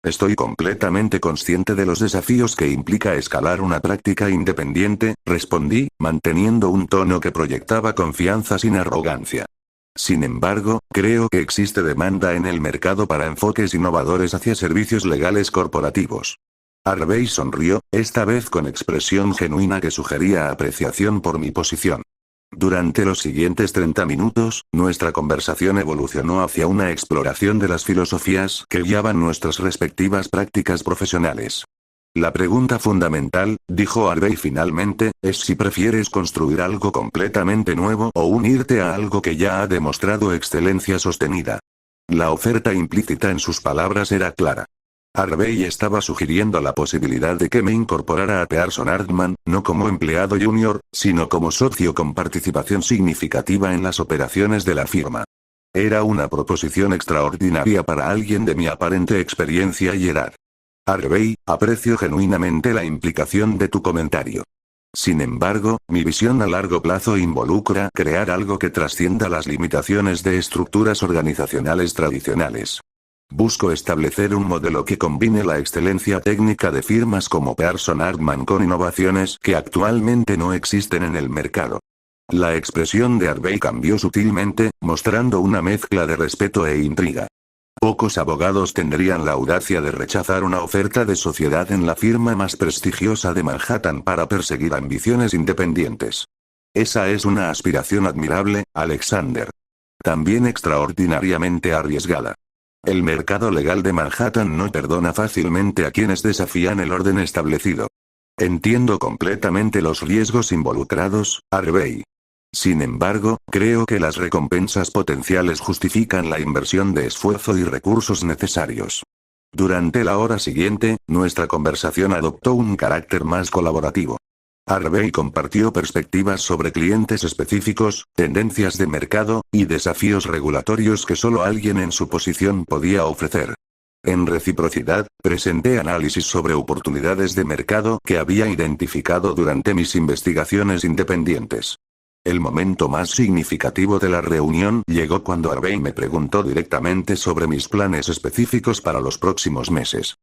[SPEAKER 1] Estoy completamente consciente de los desafíos que implica escalar una práctica independiente, respondí, manteniendo un tono que proyectaba confianza sin arrogancia. Sin embargo, creo que existe demanda en el mercado para enfoques innovadores hacia servicios legales corporativos. Harvey sonrió, esta vez con expresión genuina que sugería apreciación por mi posición. Durante los siguientes 30 minutos, nuestra conversación evolucionó hacia una exploración de las filosofías que guiaban nuestras respectivas prácticas profesionales. La pregunta fundamental, dijo Harvey finalmente, es si prefieres construir algo completamente nuevo o unirte a algo que ya ha demostrado excelencia sostenida. La oferta implícita en sus palabras era clara. Harvey estaba sugiriendo la posibilidad de que me incorporara a Pearson Hartman, no como empleado junior, sino como socio con participación significativa en las operaciones de la firma. Era una proposición extraordinaria para alguien de mi aparente experiencia y edad. Harvey, aprecio genuinamente la implicación de tu comentario. Sin embargo, mi visión a largo plazo involucra crear algo que trascienda las limitaciones de estructuras organizacionales tradicionales. Busco establecer un modelo que combine la excelencia técnica de firmas como Pearson Hartman con innovaciones que actualmente no existen en el mercado. La expresión de Harvey cambió sutilmente, mostrando una mezcla de respeto e intriga. Pocos abogados tendrían la audacia de rechazar una oferta de sociedad en la firma más prestigiosa de Manhattan para perseguir ambiciones independientes. Esa es una aspiración admirable, Alexander. También extraordinariamente arriesgada. El mercado legal de Manhattan no perdona fácilmente a quienes desafían el orden establecido. Entiendo completamente los riesgos involucrados, Harvey. Sin embargo, creo que las recompensas potenciales justifican la inversión de esfuerzo y recursos necesarios. Durante la hora siguiente, nuestra conversación adoptó un carácter más colaborativo. Harvey compartió perspectivas sobre clientes específicos, tendencias de mercado, y desafíos regulatorios que solo alguien en su posición podía ofrecer. En reciprocidad, presenté análisis sobre oportunidades de mercado que había identificado durante mis investigaciones independientes. El momento más significativo de la reunión llegó cuando Harvey me preguntó directamente sobre mis planes específicos para los próximos meses.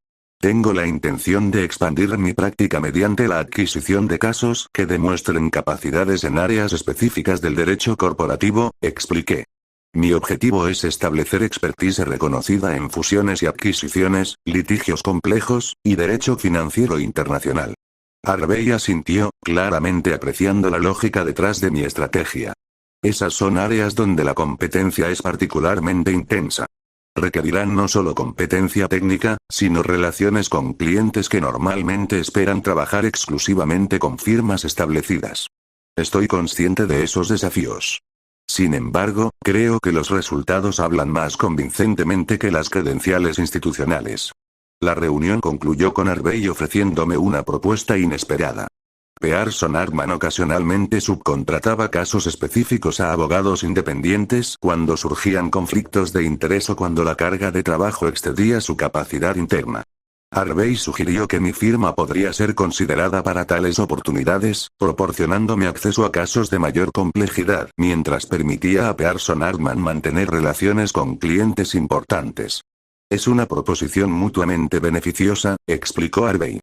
[SPEAKER 1] Tengo la intención de expandir mi práctica mediante la adquisición de casos que demuestren capacidades en áreas específicas del derecho corporativo, expliqué. Mi objetivo es establecer expertise reconocida en fusiones y adquisiciones, litigios complejos, y derecho financiero internacional. Harvey asintió, claramente apreciando la lógica detrás de mi estrategia. Esas son áreas donde la competencia es particularmente intensa. Requerirán no solo competencia técnica, sino relaciones con clientes que normalmente esperan trabajar exclusivamente con firmas establecidas. Estoy consciente de esos desafíos. Sin embargo, creo que los resultados hablan más convincentemente que las credenciales institucionales. La reunión concluyó con Harvey ofreciéndome una propuesta inesperada. Pearson Hartman ocasionalmente subcontrataba casos específicos a abogados independientes cuando surgían conflictos de interés o cuando la carga de trabajo excedía su capacidad interna. Harvey sugirió que mi firma podría ser considerada para tales oportunidades, proporcionándome acceso a casos de mayor complejidad, mientras permitía a Pearson Hartman mantener relaciones con clientes importantes. Es una proposición mutuamente beneficiosa, explicó Harvey.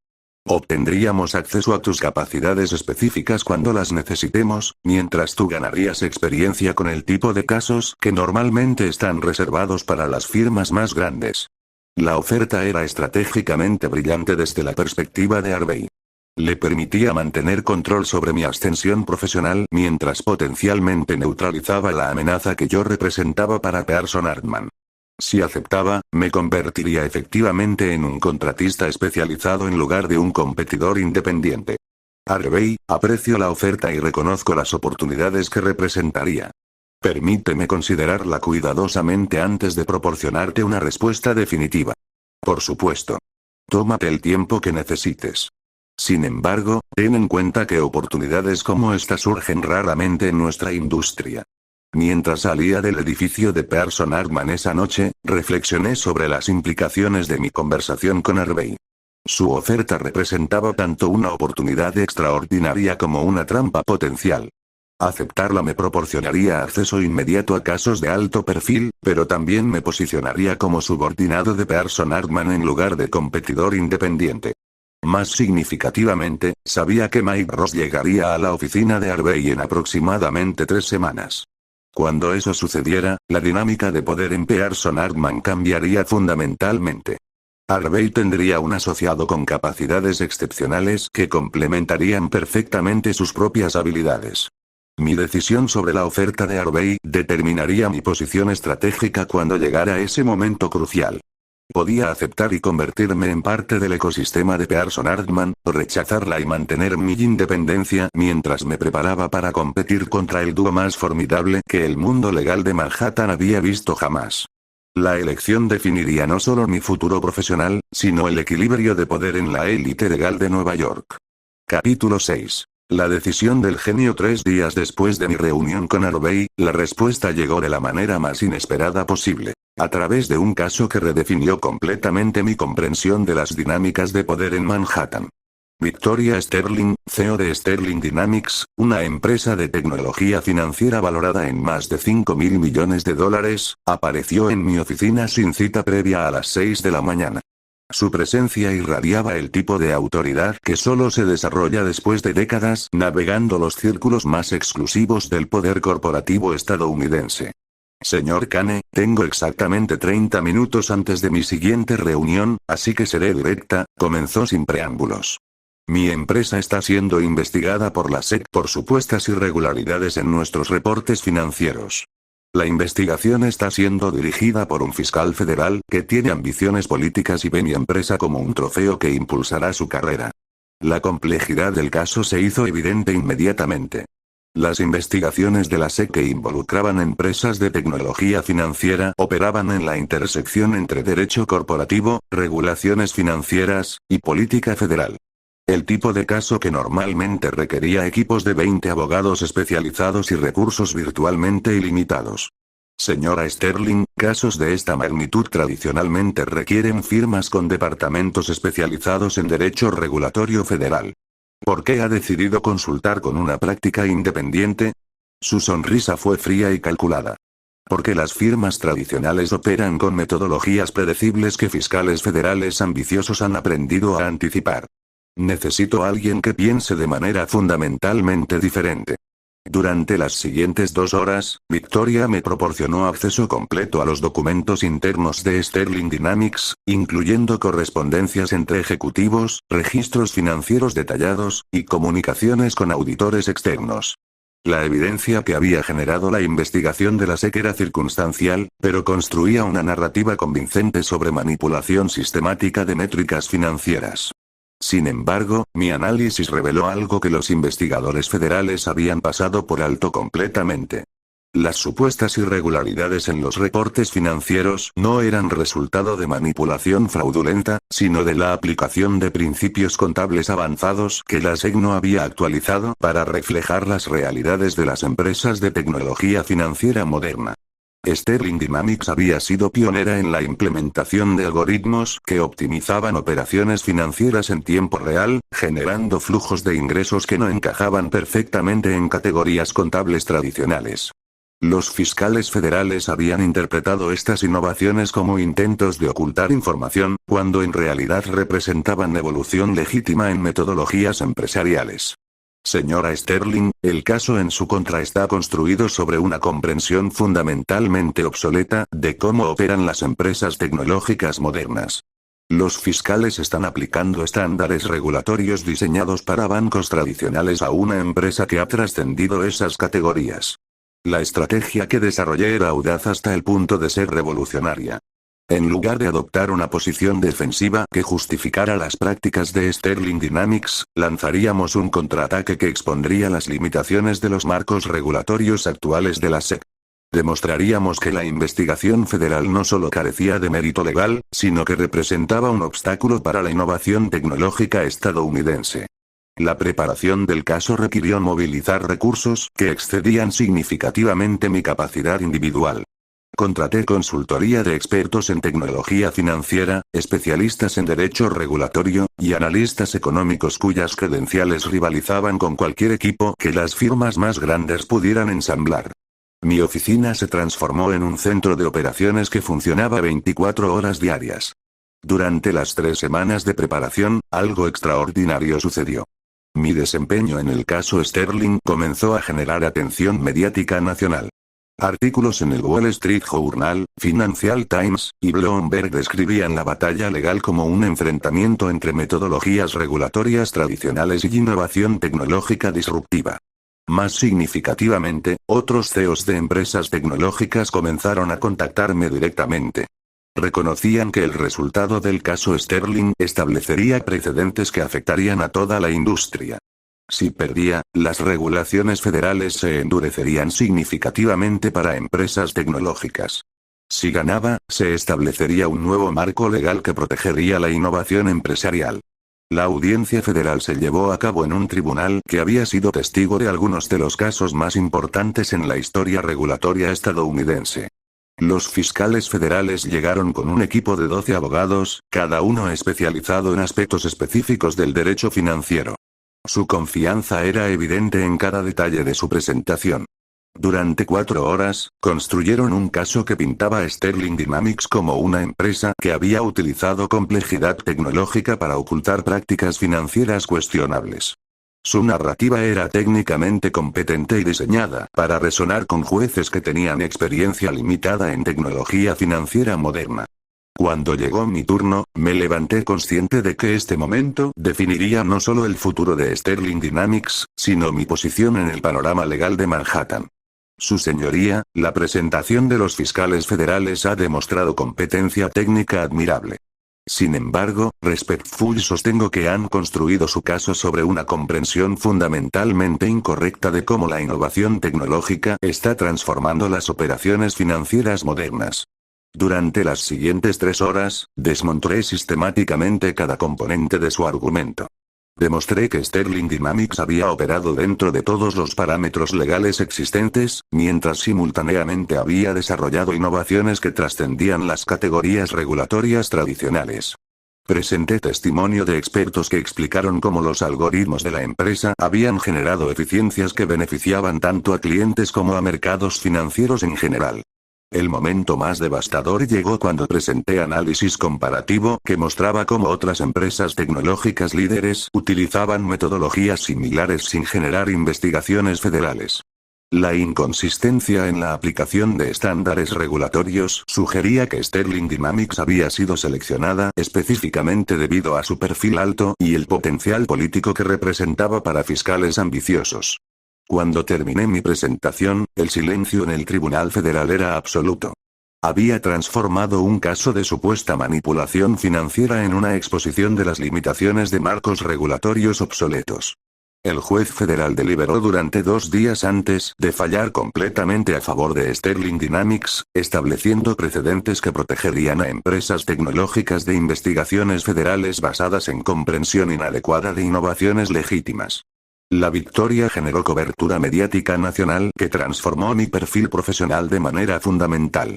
[SPEAKER 1] Obtendríamos acceso a tus capacidades específicas cuando las necesitemos, mientras tú ganarías experiencia con el tipo de casos que normalmente están reservados para las firmas más grandes. La oferta era estratégicamente brillante desde la perspectiva de Harvey. Le permitía mantener control sobre mi ascensión profesional mientras potencialmente neutralizaba la amenaza que yo representaba para Pearson Hartman. Si aceptaba, me convertiría efectivamente en un contratista especializado en lugar de un competidor independiente. Harvey, aprecio la oferta y reconozco las oportunidades que representaría. Permíteme considerarla cuidadosamente antes de proporcionarte una respuesta definitiva. Por supuesto. Tómate el tiempo que necesites. Sin embargo, ten en cuenta que oportunidades como esta surgen raramente en nuestra industria. Mientras salía del edificio de Pearson Hartman esa noche, reflexioné sobre las implicaciones de mi conversación con Harvey. Su oferta representaba tanto una oportunidad extraordinaria como una trampa potencial. Aceptarla me proporcionaría acceso inmediato a casos de alto perfil, pero también me posicionaría como subordinado de Pearson Hartman en lugar de competidor independiente. Más significativamente, sabía que Mike Ross llegaría a la oficina de Harvey en aproximadamente 3 semanas. Cuando eso sucediera, la dinámica de poder en Pearson Hartman cambiaría fundamentalmente. Harvey tendría un asociado con capacidades excepcionales que complementarían perfectamente sus propias habilidades. Mi decisión sobre la oferta de Harvey determinaría mi posición estratégica cuando llegara ese momento crucial. Podía aceptar y convertirme en parte del ecosistema de Pearson Hartman, o rechazarla y mantener mi independencia mientras me preparaba para competir contra el dúo más formidable que el mundo legal de Manhattan había visto jamás. La elección definiría no solo mi futuro profesional, sino el equilibrio de poder en la élite legal de Nueva York. Capítulo 6. La decisión del genio. 3 días después de mi reunión con Harvey, la respuesta llegó de la manera más inesperada posible. A través de un caso que redefinió completamente mi comprensión de las dinámicas de poder en Manhattan. Victoria Sterling, CEO de Sterling Dynamics, una empresa de tecnología financiera valorada en más de $5.000 millones, apareció en mi oficina sin cita previa a las 6 de la mañana. Su presencia irradiaba el tipo de autoridad que solo se desarrolla después de décadas navegando los círculos más exclusivos del poder corporativo estadounidense. Señor Kane, tengo exactamente 30 minutos antes de mi siguiente reunión, así que seré directa, comenzó sin preámbulos. Mi empresa está siendo investigada por la SEC por supuestas irregularidades en nuestros reportes financieros. La investigación está siendo dirigida por un fiscal federal que tiene ambiciones políticas y ve mi empresa como un trofeo que impulsará su carrera. La complejidad del caso se hizo evidente inmediatamente. Las investigaciones de la SEC que involucraban empresas de tecnología financiera operaban en la intersección entre derecho corporativo, regulaciones financieras, y política federal. El tipo de caso que normalmente requería equipos de 20 abogados especializados y recursos virtualmente ilimitados. Señora Sterling, casos de esta magnitud tradicionalmente requieren firmas con departamentos especializados en derecho regulatorio federal. ¿Por qué ha decidido consultar con una práctica independiente? Su sonrisa fue fría y calculada. Porque las firmas tradicionales operan con metodologías predecibles que fiscales federales ambiciosos han aprendido a anticipar. Necesito a alguien que piense de manera fundamentalmente diferente. Durante las siguientes 2 horas, Victoria me proporcionó acceso completo a los documentos internos de Sterling Dynamics, incluyendo correspondencias entre ejecutivos, registros financieros detallados, y comunicaciones con auditores externos. La evidencia que había generado la investigación de la SEC era circunstancial, pero construía una narrativa convincente sobre manipulación sistemática de métricas financieras. Sin embargo, mi análisis reveló algo que los investigadores federales habían pasado por alto completamente. Las supuestas irregularidades en los reportes financieros no eran resultado de manipulación fraudulenta, sino de la aplicación de principios contables avanzados que la SEC no había actualizado para reflejar las realidades de las empresas de tecnología financiera moderna. Sterling Dynamics había sido pionera en la implementación de algoritmos que optimizaban operaciones financieras en tiempo real, generando flujos de ingresos que no encajaban perfectamente en categorías contables tradicionales. Los fiscales federales habían interpretado estas innovaciones como intentos de ocultar información, cuando en realidad representaban evolución legítima en metodologías empresariales. Señora Sterling, el caso en su contra está construido sobre una comprensión fundamentalmente obsoleta de cómo operan las empresas tecnológicas modernas. Los fiscales están aplicando estándares regulatorios diseñados para bancos tradicionales a una empresa que ha trascendido esas categorías. La estrategia que desarrollé era audaz hasta el punto de ser revolucionaria. En lugar de adoptar una posición defensiva que justificara las prácticas de Sterling Dynamics, lanzaríamos un contraataque que expondría las limitaciones de los marcos regulatorios actuales de la SEC. Demostraríamos que la investigación federal no solo carecía de mérito legal, sino que representaba un obstáculo para la innovación tecnológica estadounidense. La preparación del caso requirió movilizar recursos que excedían significativamente mi capacidad individual. Contraté consultoría de expertos en tecnología financiera, especialistas en derecho regulatorio, y analistas económicos cuyas credenciales rivalizaban con cualquier equipo que las firmas más grandes pudieran ensamblar. Mi oficina se transformó en un centro de operaciones que funcionaba 24 horas diarias. Durante las 3 semanas de preparación, algo extraordinario sucedió. Mi desempeño en el caso Sterling comenzó a generar atención mediática nacional. Artículos en el Wall Street Journal, Financial Times, y Bloomberg describían la batalla legal como un enfrentamiento entre metodologías regulatorias tradicionales y innovación tecnológica disruptiva. Más significativamente, otros CEOs de empresas tecnológicas comenzaron a contactarme directamente. Reconocían que el resultado del caso Sterling establecería precedentes que afectarían a toda la industria. Si perdía, las regulaciones federales se endurecerían significativamente para empresas tecnológicas. Si ganaba, se establecería un nuevo marco legal que protegería la innovación empresarial. La audiencia federal se llevó a cabo en un tribunal que había sido testigo de algunos de los casos más importantes en la historia regulatoria estadounidense. Los fiscales federales llegaron con un equipo de 12 abogados, cada uno especializado en aspectos específicos del derecho financiero. Su confianza era evidente en cada detalle de su presentación. Durante 4 horas, construyeron un caso que pintaba a Sterling Dynamics como una empresa que había utilizado complejidad tecnológica para ocultar prácticas financieras cuestionables. Su narrativa era técnicamente competente y diseñada para resonar con jueces que tenían experiencia limitada en tecnología financiera moderna. Cuando llegó mi turno, me levanté consciente de que este momento definiría no solo el futuro de Sterling Dynamics, sino mi posición en el panorama legal de Manhattan. Su señoría, la presentación de los fiscales federales ha demostrado competencia técnica admirable. Sin embargo, respectfully sostengo que han construido su caso sobre una comprensión fundamentalmente incorrecta de cómo la innovación tecnológica está transformando las operaciones financieras modernas. Durante las siguientes 3 horas, desmonté sistemáticamente cada componente de su argumento. Demostré que Sterling Dynamics había operado dentro de todos los parámetros legales existentes, mientras simultáneamente había desarrollado innovaciones que trascendían las categorías regulatorias tradicionales. Presenté testimonio de expertos que explicaron cómo los algoritmos de la empresa habían generado eficiencias que beneficiaban tanto a clientes como a mercados financieros en general. El momento más devastador llegó cuando presenté análisis comparativo que mostraba cómo otras empresas tecnológicas líderes utilizaban metodologías similares sin generar investigaciones federales. La inconsistencia en la aplicación de estándares regulatorios sugería que Sterling Dynamics había sido seleccionada específicamente debido a su perfil alto y el potencial político que representaba para fiscales ambiciosos. Cuando terminé mi presentación, el silencio en el Tribunal Federal era absoluto. Había transformado un caso de supuesta manipulación financiera en una exposición de las limitaciones de marcos regulatorios obsoletos. El juez federal deliberó durante 2 días antes de fallar completamente a favor de Sterling Dynamics, estableciendo precedentes que protegerían a empresas tecnológicas de investigaciones federales basadas en comprensión inadecuada de innovaciones legítimas. La victoria generó cobertura mediática nacional que transformó mi perfil profesional de manera fundamental.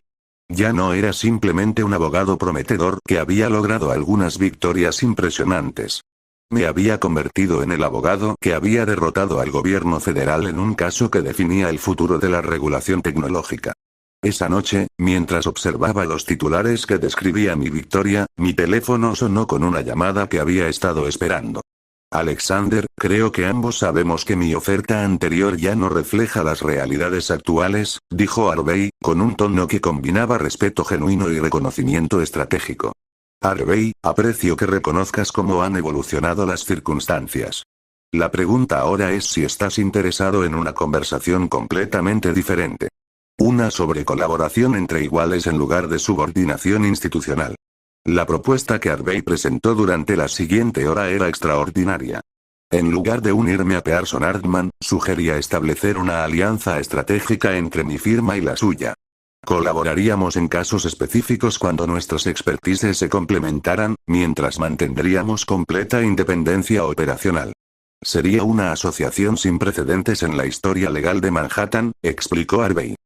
[SPEAKER 1] Ya no era simplemente un abogado prometedor que había logrado algunas victorias impresionantes. Me había convertido en el abogado que había derrotado al gobierno federal en un caso que definía el futuro de la regulación tecnológica. Esa noche, mientras observaba los titulares que describía mi victoria, mi teléfono sonó con una llamada que había estado esperando. Alexander, creo que ambos sabemos que mi oferta anterior ya no refleja las realidades actuales, dijo Harvey, con un tono que combinaba respeto genuino y reconocimiento estratégico. Harvey, aprecio que reconozcas cómo han evolucionado las circunstancias. La pregunta ahora es si estás interesado en una conversación completamente diferente. Una sobre colaboración entre iguales en lugar de subordinación institucional. La propuesta que Harvey presentó durante la siguiente hora era extraordinaria. En lugar de unirme a Pearson Hartman, sugería establecer una alianza estratégica entre mi firma y la suya. Colaboraríamos en casos específicos cuando nuestras expertises se complementaran, mientras mantendríamos completa independencia operacional. Sería una asociación sin precedentes en la historia legal de Manhattan, explicó Harvey.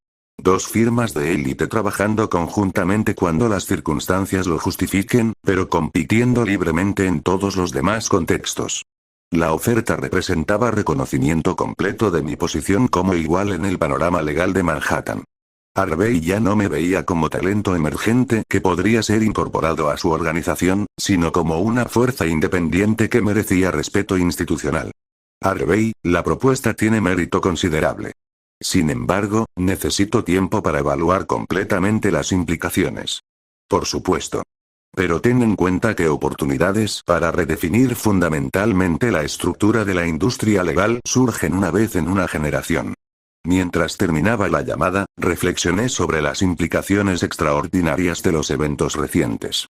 [SPEAKER 1] Dos firmas de élite trabajando conjuntamente cuando las circunstancias lo justifiquen, pero compitiendo libremente en todos los demás contextos. La oferta representaba reconocimiento completo de mi posición como igual en el panorama legal de Manhattan. Harvey ya no me veía como talento emergente que podría ser incorporado a su organización, sino como una fuerza independiente que merecía respeto institucional. Harvey, la propuesta tiene mérito considerable. Sin embargo, necesito tiempo para evaluar completamente las implicaciones. Por supuesto. Pero ten en cuenta que oportunidades para redefinir fundamentalmente la estructura de la industria legal surgen una vez en una generación. Mientras terminaba la llamada, reflexioné sobre las implicaciones extraordinarias de los eventos recientes.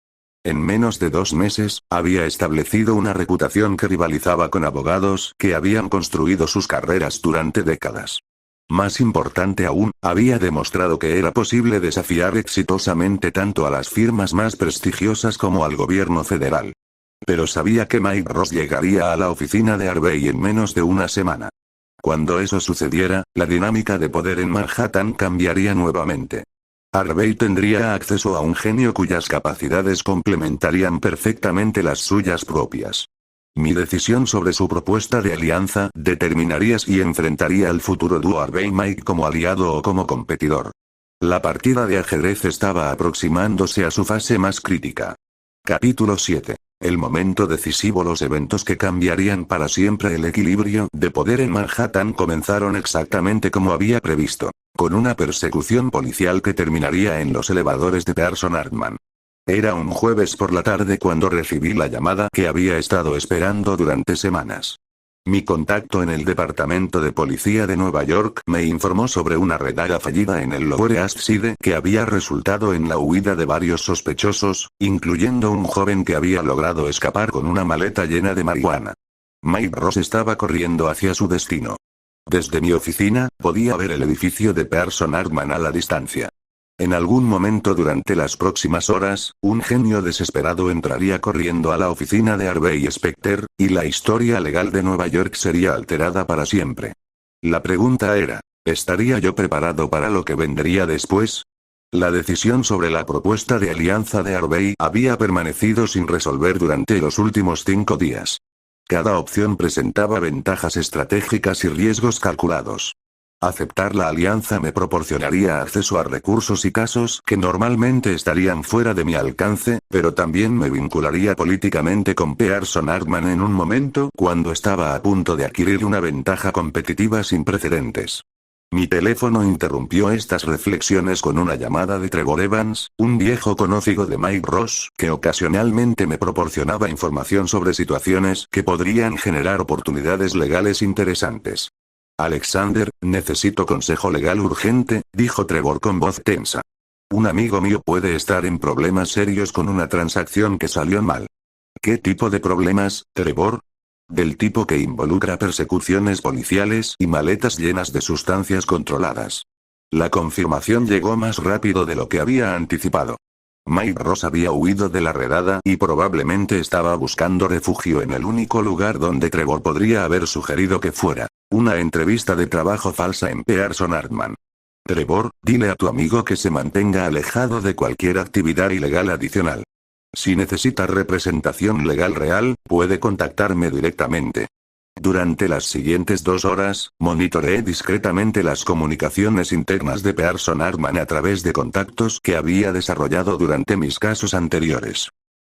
[SPEAKER 1] En menos de 2 meses, había establecido una reputación que rivalizaba con abogados que habían construido sus carreras durante décadas. Más importante aún, había demostrado que era posible desafiar exitosamente tanto a las firmas más prestigiosas como al gobierno federal. Pero sabía que Mike Ross llegaría a la oficina de Harvey en menos de una semana. Cuando eso sucediera, la dinámica de poder en Manhattan cambiaría nuevamente. Harvey tendría acceso a un genio cuyas capacidades complementarían perfectamente las suyas propias. Mi decisión sobre su propuesta de alianza determinaría si enfrentaría al futuro dúo Harvey-Mike como aliado o como competidor. La partida de ajedrez estaba aproximándose a su fase más crítica. Capítulo 7. El momento decisivo. Los eventos que cambiarían para siempre el equilibrio de poder en Manhattan comenzaron exactamente como había previsto, con una persecución policial que terminaría en los elevadores de Pearson Hartman. Era un jueves por la tarde cuando recibí la llamada que había estado esperando durante semanas. Mi contacto en el Departamento de Policía de Nueva York me informó sobre una redada fallida en el Lower East Side que había resultado en la huida de varios sospechosos, incluyendo un joven que había logrado escapar con una maleta llena de marihuana. Mike Ross estaba corriendo hacia su destino. Desde mi oficina, podía ver el edificio de Pearson Hartman a la distancia. En algún momento durante las próximas horas, un genio desesperado entraría corriendo a la oficina de Harvey Specter, y la historia legal de Nueva York sería alterada para siempre. La pregunta era, ¿estaría yo preparado para lo que vendría después? La decisión sobre la propuesta de alianza de Harvey había permanecido sin resolver durante los últimos 5 días. Cada opción presentaba ventajas estratégicas y riesgos calculados. Aceptar la alianza me proporcionaría acceso a recursos y casos que normalmente estarían fuera de mi alcance, pero también me vincularía políticamente con Pearson Hartman en un momento cuando estaba a punto de adquirir una ventaja competitiva sin precedentes. Mi teléfono interrumpió estas reflexiones con una llamada de Trevor Evans, un viejo conocido de Mike Ross, que ocasionalmente me proporcionaba información sobre situaciones que podrían generar oportunidades legales interesantes. Alexander, necesito consejo legal urgente, dijo Trevor con voz tensa. Un amigo mío puede estar en problemas serios con una transacción que salió mal. ¿Qué tipo de problemas, Trevor? Del tipo que involucra persecuciones policiales y maletas llenas de sustancias controladas. La confirmación llegó más rápido de lo que había anticipado. Mike Ross había huido de la redada y probablemente estaba buscando refugio en el único lugar donde Trevor podría haber sugerido que fuera. Una entrevista de trabajo falsa en Pearson Hartman. Trevor, dile a tu amigo que se mantenga alejado de cualquier actividad ilegal adicional. Si necesita representación legal real, puede contactarme directamente. Durante las siguientes 2 horas, monitoreé discretamente las comunicaciones internas de Pearson Hartman a través de contactos que había desarrollado durante mis casos anteriores.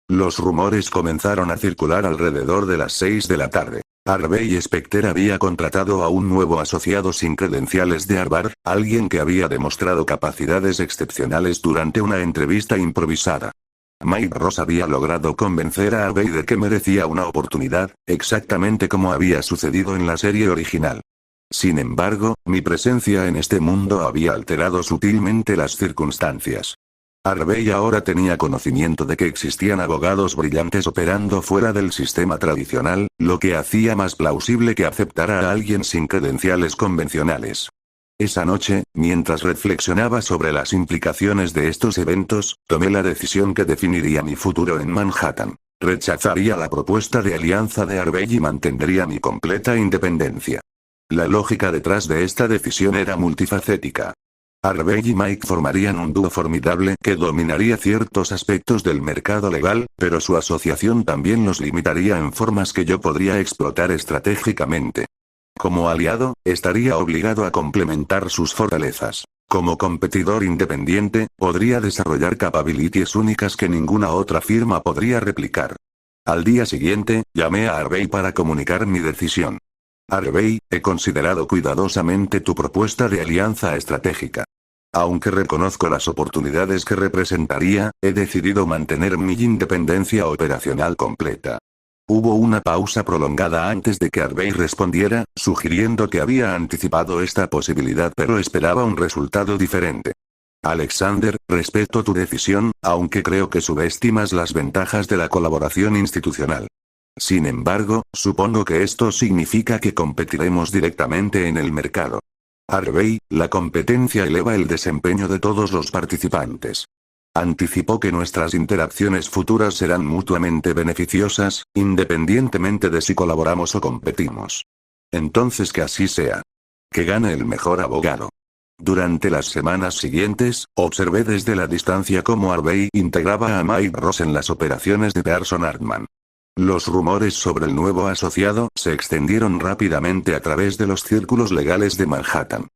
[SPEAKER 1] Los rumores comenzaron a circular alrededor de las 6 de la tarde. Harvey Specter había contratado a un nuevo asociado sin credenciales de Harvard, alguien que había demostrado capacidades excepcionales durante una entrevista improvisada. Mike Ross había logrado convencer a Harvey de que merecía una oportunidad, exactamente como había sucedido en la serie original. Sin embargo, mi presencia en este mundo había alterado sutilmente las circunstancias. Harvey ahora tenía conocimiento de que existían abogados brillantes operando fuera del sistema tradicional, lo que hacía más plausible que aceptara a alguien sin credenciales convencionales. Esa noche, mientras reflexionaba sobre las implicaciones de estos eventos, tomé la decisión que definiría mi futuro en Manhattan. Rechazaría la propuesta de alianza de Harvey y mantendría mi completa independencia. La lógica detrás de esta decisión era multifacética. Harvey y Mike formarían un dúo formidable que dominaría ciertos aspectos del mercado legal, pero su asociación también los limitaría en formas que yo podría explotar estratégicamente. Como aliado, estaría obligado a complementar sus fortalezas. Como competidor independiente, podría desarrollar capabilities únicas que ninguna otra firma podría replicar. Al día siguiente, llamé a Harvey para comunicar mi decisión. Harvey, he considerado cuidadosamente tu propuesta de alianza estratégica. Aunque reconozco las oportunidades que representaría, he decidido mantener mi independencia operacional completa. Hubo una pausa prolongada antes de que Harvey respondiera, sugiriendo que había anticipado esta posibilidad pero esperaba un resultado diferente. Alexander, respeto tu decisión, aunque creo que subestimas las ventajas de la colaboración institucional. Sin embargo, supongo que esto significa que competiremos directamente en el mercado. Harvey, la competencia eleva el desempeño de todos los participantes. Anticipó que nuestras interacciones futuras serán mutuamente beneficiosas, independientemente de si colaboramos o competimos. Entonces que así sea. Que gane el mejor abogado. Durante las semanas siguientes, observé desde la distancia cómo Harvey integraba a Mike Ross en las operaciones de Pearson Hartman. Los rumores sobre el nuevo asociado se extendieron rápidamente a través de los círculos legales de Manhattan.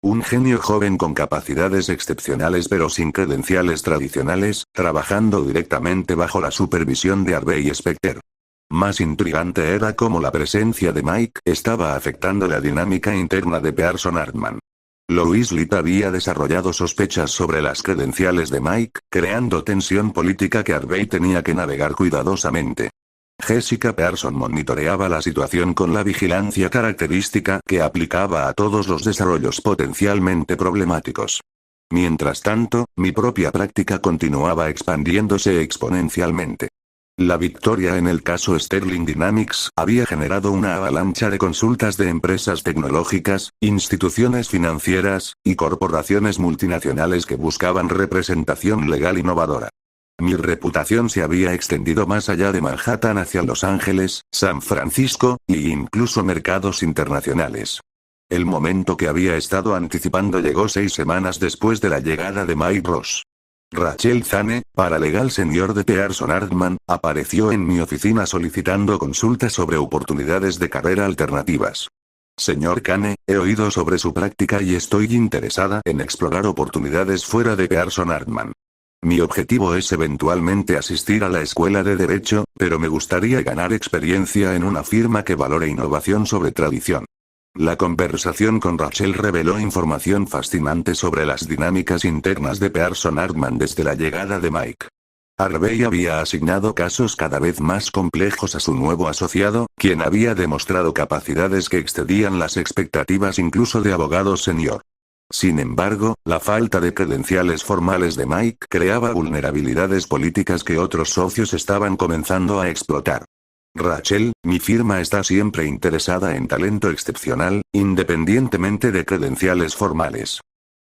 [SPEAKER 1] Un genio joven con capacidades excepcionales pero sin credenciales tradicionales, trabajando directamente bajo la supervisión de Harvey Specter. Más intrigante era cómo la presencia de Mike estaba afectando la dinámica interna de Pearson Hartman. Louis Litt había desarrollado sospechas sobre las credenciales de Mike, creando tensión política que Harvey tenía que navegar cuidadosamente. Jessica Pearson monitoreaba la situación con la vigilancia característica que aplicaba a todos los desarrollos potencialmente problemáticos. Mientras tanto, mi propia práctica continuaba expandiéndose exponencialmente. La victoria en el caso Sterling Dynamics había generado una avalancha de consultas de empresas tecnológicas, instituciones financieras, y corporaciones multinacionales que buscaban representación legal innovadora. Mi reputación se había extendido más allá de Manhattan hacia Los Ángeles, San Francisco, e incluso mercados internacionales. El momento que había estado anticipando llegó 6 semanas después de la llegada de Mike Ross. Rachel Zane, paralegal senior de Pearson Hartman, apareció en mi oficina solicitando consultas sobre oportunidades de carrera alternativas. Señor Kane, he oído sobre su práctica y estoy interesada en explorar oportunidades fuera de Pearson Hartman. Mi objetivo es eventualmente asistir a la escuela de Derecho, pero me gustaría ganar experiencia en una firma que valore innovación sobre tradición. La conversación con Rachel reveló información fascinante sobre las dinámicas internas de Pearson Hartman desde la llegada de Mike. Harvey había asignado casos cada vez más complejos a su nuevo asociado, quien había demostrado capacidades que excedían las expectativas incluso de abogados senior. Sin embargo, la falta de credenciales formales de Mike creaba vulnerabilidades políticas que otros socios estaban comenzando a explotar. Rachel, mi firma está siempre interesada en talento excepcional, independientemente de credenciales formales.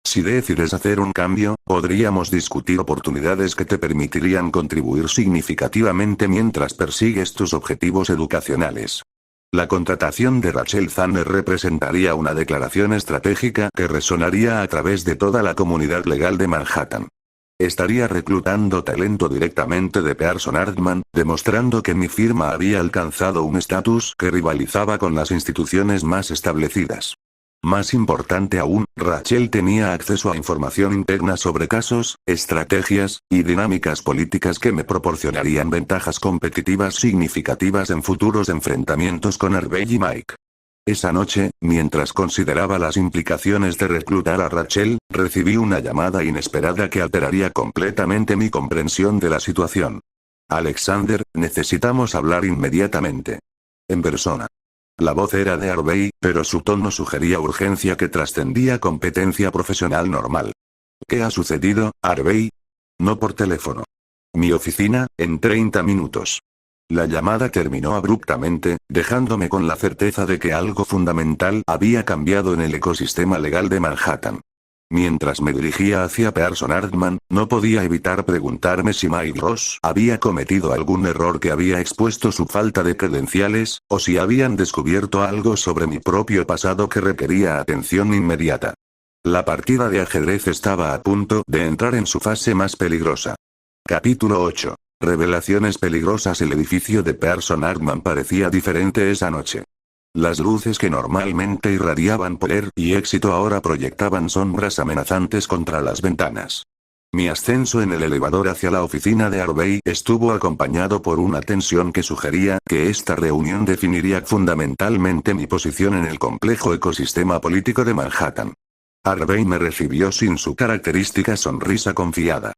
[SPEAKER 1] Si decides hacer un cambio, podríamos discutir oportunidades que te permitirían contribuir significativamente mientras persigues tus objetivos educacionales. La contratación de Rachel Zane representaría una declaración estratégica que resonaría a través de toda la comunidad legal de Manhattan. Estaría reclutando talento directamente de Pearson Hartman, demostrando que mi firma había alcanzado un estatus que rivalizaba con las instituciones más establecidas. Más importante aún, Rachel tenía acceso a información interna sobre casos, estrategias, y dinámicas políticas que me proporcionarían ventajas competitivas significativas en futuros enfrentamientos con Harvey y Mike. Esa noche, mientras consideraba las implicaciones de reclutar a Rachel, recibí una llamada inesperada que alteraría completamente mi comprensión de la situación. Alexander, necesitamos hablar inmediatamente. En persona. La voz era de Harvey, pero su tono sugería urgencia que trascendía competencia profesional normal. ¿Qué ha sucedido, Harvey? No por teléfono. Mi oficina, en 30 minutos. La llamada terminó abruptamente, dejándome con la certeza de que algo fundamental había cambiado en el ecosistema legal de Manhattan. Mientras me dirigía hacia Pearson Hartman, no podía evitar preguntarme si Mike Ross había cometido algún error que había expuesto su falta de credenciales, o si habían descubierto algo sobre mi propio pasado que requería atención inmediata. La partida de ajedrez estaba a punto de entrar en su fase más peligrosa. Capítulo 8. Revelaciones peligrosas. El edificio de Pearson Hartman parecía diferente esa noche. Las luces que normalmente irradiaban poder y éxito ahora proyectaban sombras amenazantes contra las ventanas. Mi ascenso en el elevador hacia la oficina de Harvey estuvo acompañado por una tensión que sugería que esta reunión definiría fundamentalmente mi posición en el complejo ecosistema político de Manhattan. Harvey me recibió sin su característica sonrisa confiada.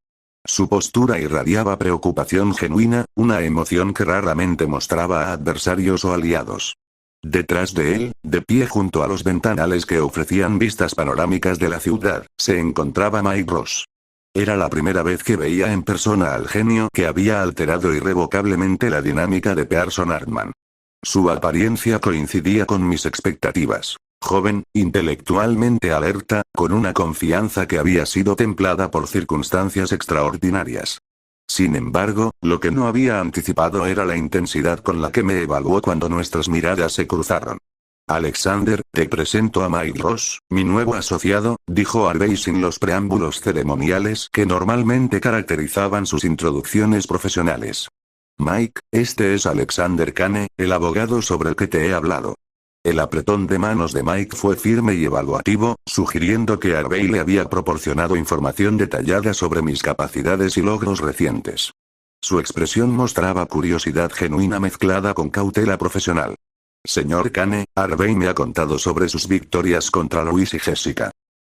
[SPEAKER 1] Su postura irradiaba preocupación genuina, una emoción que raramente mostraba a adversarios o aliados. Detrás de él, de pie junto a los ventanales que ofrecían vistas panorámicas de la ciudad, se encontraba Mike Ross. Era la primera vez que veía en persona al genio que había alterado irrevocablemente la dinámica de Pearson Hartman. Su apariencia coincidía con mis expectativas. Joven, intelectualmente alerta, con una confianza que había sido templada por circunstancias extraordinarias. Sin embargo, lo que no había anticipado era la intensidad con la que me evaluó cuando nuestras miradas se cruzaron. Alexander, te presento a Mike Ross, mi nuevo asociado, dijo Harvey sin los preámbulos ceremoniales que normalmente caracterizaban sus introducciones profesionales. Mike, este es Alexander Kane, el abogado sobre el que te he hablado. El apretón de manos de Mike fue firme y evaluativo, sugiriendo que Harvey le había proporcionado información detallada sobre mis capacidades y logros recientes. Su expresión mostraba curiosidad genuina mezclada con cautela profesional. Señor Kane, Harvey me ha contado sobre sus victorias contra Luis y Jessica.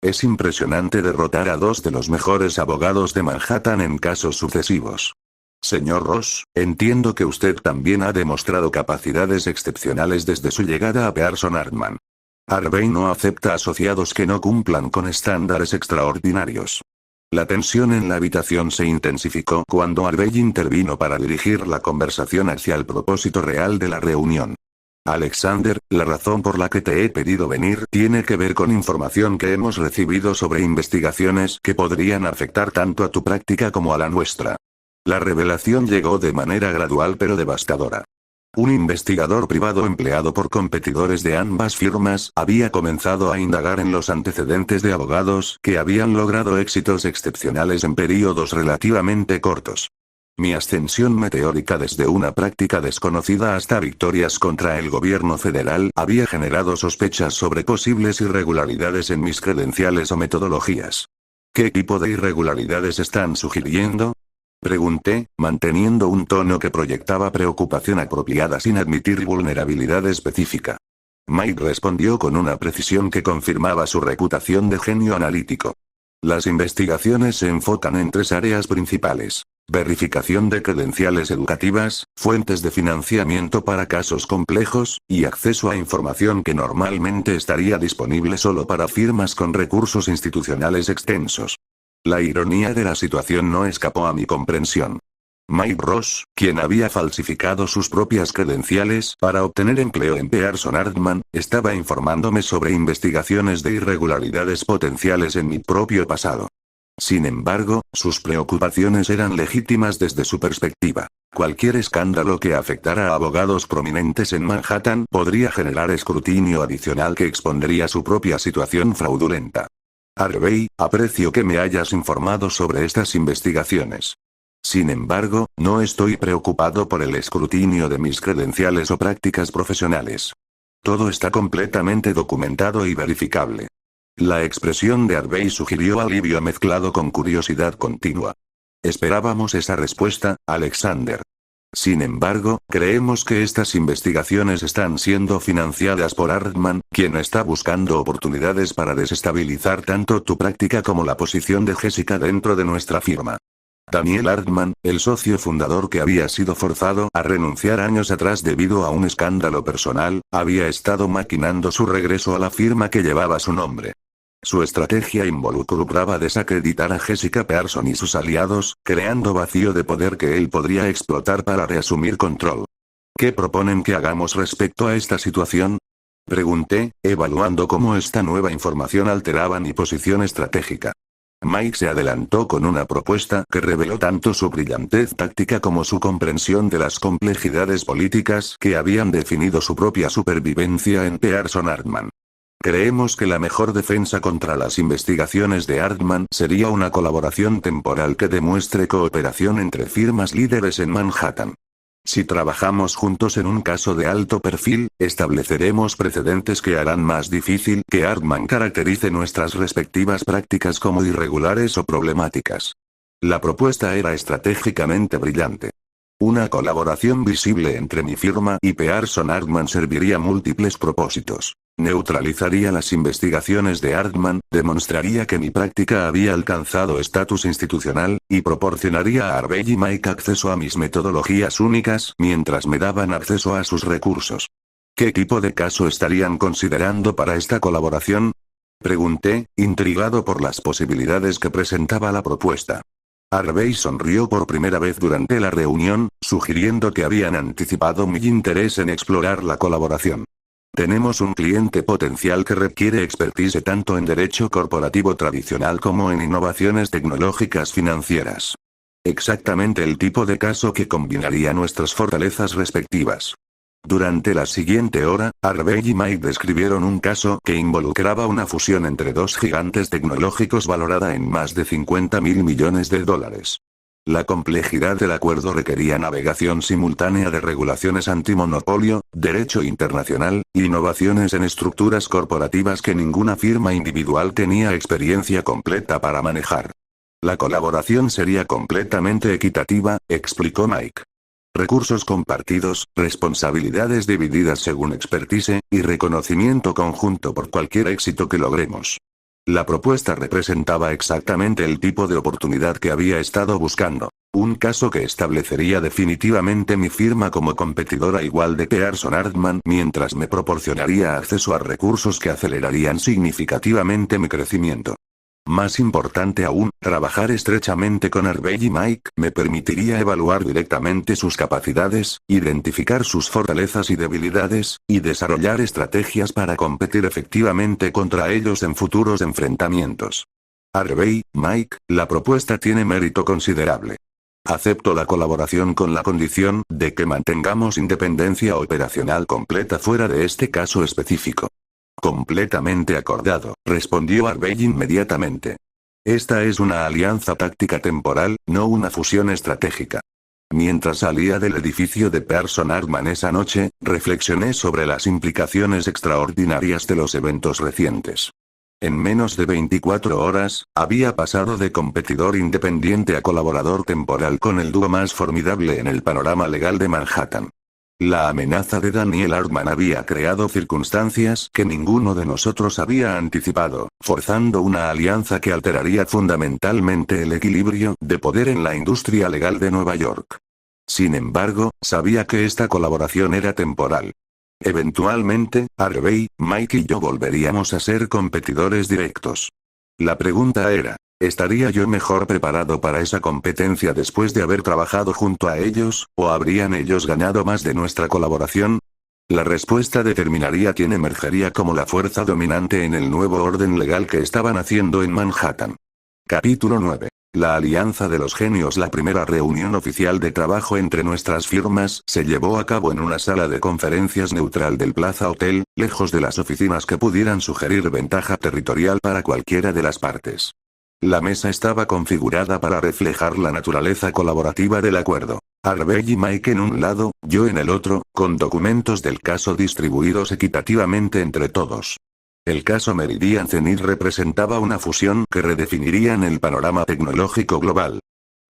[SPEAKER 1] Es impresionante derrotar a dos de los mejores abogados de Manhattan en casos sucesivos. Señor Ross, entiendo que usted también ha demostrado capacidades excepcionales desde su llegada a Pearson Hartman. Harvey no acepta asociados que no cumplan con estándares extraordinarios. La tensión en la habitación se intensificó cuando Harvey intervino para dirigir la conversación hacia el propósito real de la reunión. Alexander, la razón por la que te he pedido venir tiene que ver con información que hemos recibido sobre investigaciones que podrían afectar tanto a tu práctica como a la nuestra. La revelación llegó de manera gradual pero devastadora. Un investigador privado empleado por competidores de ambas firmas había comenzado a indagar en los antecedentes de abogados que habían logrado éxitos excepcionales en períodos relativamente cortos. Mi ascensión meteórica desde una práctica desconocida hasta victorias contra el gobierno federal había generado sospechas sobre posibles irregularidades en mis credenciales o metodologías. ¿Qué tipo de irregularidades están sugiriendo? Pregunté, manteniendo un tono que proyectaba preocupación apropiada sin admitir vulnerabilidad específica. Mike respondió con una precisión que confirmaba su reputación de genio analítico. Las investigaciones se enfocan en tres áreas principales: verificación de credenciales educativas, fuentes de financiamiento para casos complejos, y acceso a información que normalmente estaría disponible solo para firmas con recursos institucionales extensos. La ironía de la situación no escapó a mi comprensión. Mike Ross, quien había falsificado sus propias credenciales para obtener empleo en Pearson Hartman, estaba informándome sobre investigaciones de irregularidades potenciales en mi propio pasado. Sin embargo, sus preocupaciones eran legítimas desde su perspectiva. Cualquier escándalo que afectara a abogados prominentes en Manhattan podría generar escrutinio adicional que expondría su propia situación fraudulenta. Harvey, aprecio que me hayas informado sobre estas investigaciones. Sin embargo, no estoy preocupado por el escrutinio de mis credenciales o prácticas profesionales. Todo está completamente documentado y verificable. La expresión de Harvey sugirió alivio mezclado con curiosidad continua. Esperábamos esa respuesta, Alexander. Sin embargo, creemos que estas investigaciones están siendo financiadas por Hartman, quien está buscando oportunidades para desestabilizar tanto tu práctica como la posición de Jessica dentro de nuestra firma. Daniel Hartman, el socio fundador que había sido forzado a renunciar años atrás debido a un escándalo personal, había estado maquinando su regreso a la firma que llevaba su nombre. Su estrategia involucraba desacreditar a Jessica Pearson y sus aliados, creando vacío de poder que él podría explotar para reasumir control. ¿Qué proponen que hagamos respecto a esta situación? Pregunté, evaluando cómo esta nueva información alteraba mi posición estratégica. Mike se adelantó con una propuesta que reveló tanto su brillantez táctica como su comprensión de las complejidades políticas que habían definido su propia supervivencia en Pearson Hartman. Creemos que la mejor defensa contra las investigaciones de Hartman sería una colaboración temporal que demuestre cooperación entre firmas líderes en Manhattan. Si trabajamos juntos en un caso de alto perfil, estableceremos precedentes que harán más difícil que Hartman caracterice nuestras respectivas prácticas como irregulares o problemáticas. La propuesta era estratégicamente brillante. Una colaboración visible entre mi firma y Pearson Hartman serviría múltiples propósitos. Neutralizaría las investigaciones de Hartman, demostraría que mi práctica había alcanzado estatus institucional, y proporcionaría a Harvey y Mike acceso a mis metodologías únicas mientras me daban acceso a sus recursos. ¿Qué tipo de caso estarían considerando para esta colaboración? Pregunté, intrigado por las posibilidades que presentaba la propuesta. Harvey sonrió por primera vez durante la reunión, sugiriendo que habían anticipado mi interés en explorar la colaboración. Tenemos un cliente potencial que requiere expertise tanto en derecho corporativo tradicional como en innovaciones tecnológicas financieras. Exactamente el tipo de caso que combinaría nuestras fortalezas respectivas. Durante la siguiente hora, Harvey y Mike describieron un caso que involucraba una fusión entre dos gigantes tecnológicos valorada en más de $50.000 millones. La complejidad del acuerdo requería navegación simultánea de regulaciones antimonopolio, derecho internacional, innovaciones en estructuras corporativas que ninguna firma individual tenía experiencia completa para manejar. La colaboración sería completamente equitativa, explicó Mike. Recursos compartidos, responsabilidades divididas según expertise, y reconocimiento conjunto por cualquier éxito que logremos. La propuesta representaba exactamente el tipo de oportunidad que había estado buscando. Un caso que establecería definitivamente mi firma como competidora igual de Pearson Hartman mientras me proporcionaría acceso a recursos que acelerarían significativamente mi crecimiento. Más importante aún, trabajar estrechamente con Harvey y Mike me permitiría evaluar directamente sus capacidades, identificar sus fortalezas y debilidades, y desarrollar estrategias para competir efectivamente contra ellos en futuros enfrentamientos. Harvey, Mike, la propuesta tiene mérito considerable. Acepto la colaboración con la condición de que mantengamos independencia operacional completa fuera de este caso específico. Completamente acordado, respondió Harvey inmediatamente. Esta es una alianza táctica temporal, no una fusión estratégica. Mientras salía del edificio de Pearson Hartman esa noche, reflexioné sobre las implicaciones extraordinarias de los eventos recientes. En menos de 24 horas, había pasado de competidor independiente a colaborador temporal con el dúo más formidable en el panorama legal de Manhattan. La amenaza de Daniel Hartman había creado circunstancias que ninguno de nosotros había anticipado, forzando una alianza que alteraría fundamentalmente el equilibrio de poder en la industria legal de Nueva York. Sin embargo, sabía que esta colaboración era temporal. Eventualmente, Harvey, Mike y yo volveríamos a ser competidores directos. La pregunta era, ¿estaría yo mejor preparado para esa competencia después de haber trabajado junto a ellos, o habrían ellos ganado más de nuestra colaboración? La respuesta determinaría quién emergería como la fuerza dominante en el nuevo orden legal que estaban haciendo en Manhattan. Capítulo 9. La Alianza de los Genios. La primera reunión oficial de trabajo entre nuestras firmas se llevó a cabo en una sala de conferencias neutral del Plaza Hotel, lejos de las oficinas que pudieran sugerir ventaja territorial para cualquiera de las partes. La mesa estaba configurada para reflejar la naturaleza colaborativa del acuerdo. Harvey y Mike en un lado, yo en el otro, con documentos del caso distribuidos equitativamente entre todos. El caso Meridian Zenith representaba una fusión que redefiniría el panorama tecnológico global.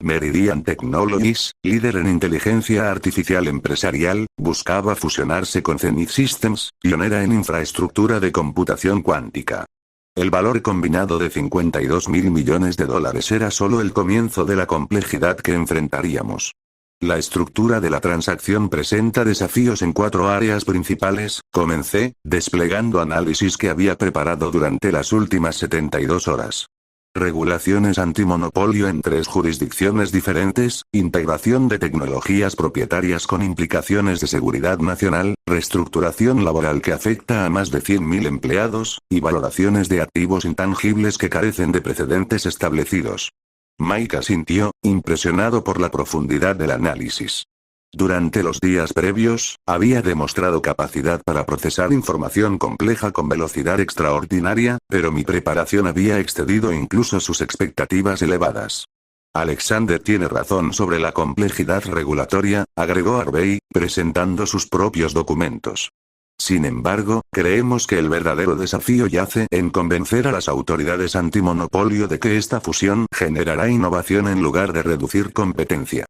[SPEAKER 1] Meridian Technologies, líder en inteligencia artificial empresarial, buscaba fusionarse con Zenith Systems, pionera en infraestructura de computación cuántica. El valor combinado de $52.000 millones era solo el comienzo de la complejidad que enfrentaríamos. La estructura de la transacción presenta desafíos en 4 áreas principales. Comencé, desplegando análisis que había preparado durante las últimas 72 horas. Regulaciones antimonopolio en 3 jurisdicciones diferentes, integración de tecnologías propietarias con implicaciones de seguridad nacional, reestructuración laboral que afecta a más de 100.000 empleados, y valoraciones de activos intangibles que carecen de precedentes establecidos. Mike asintió, impresionado por la profundidad del análisis. Durante los días previos, había demostrado capacidad para procesar información compleja con velocidad extraordinaria, pero mi preparación había excedido incluso sus expectativas elevadas. Alexander tiene razón sobre la complejidad regulatoria, agregó Harvey, presentando sus propios documentos. Sin embargo, creemos que el verdadero desafío yace en convencer a las autoridades antimonopolio de que esta fusión generará innovación en lugar de reducir competencia.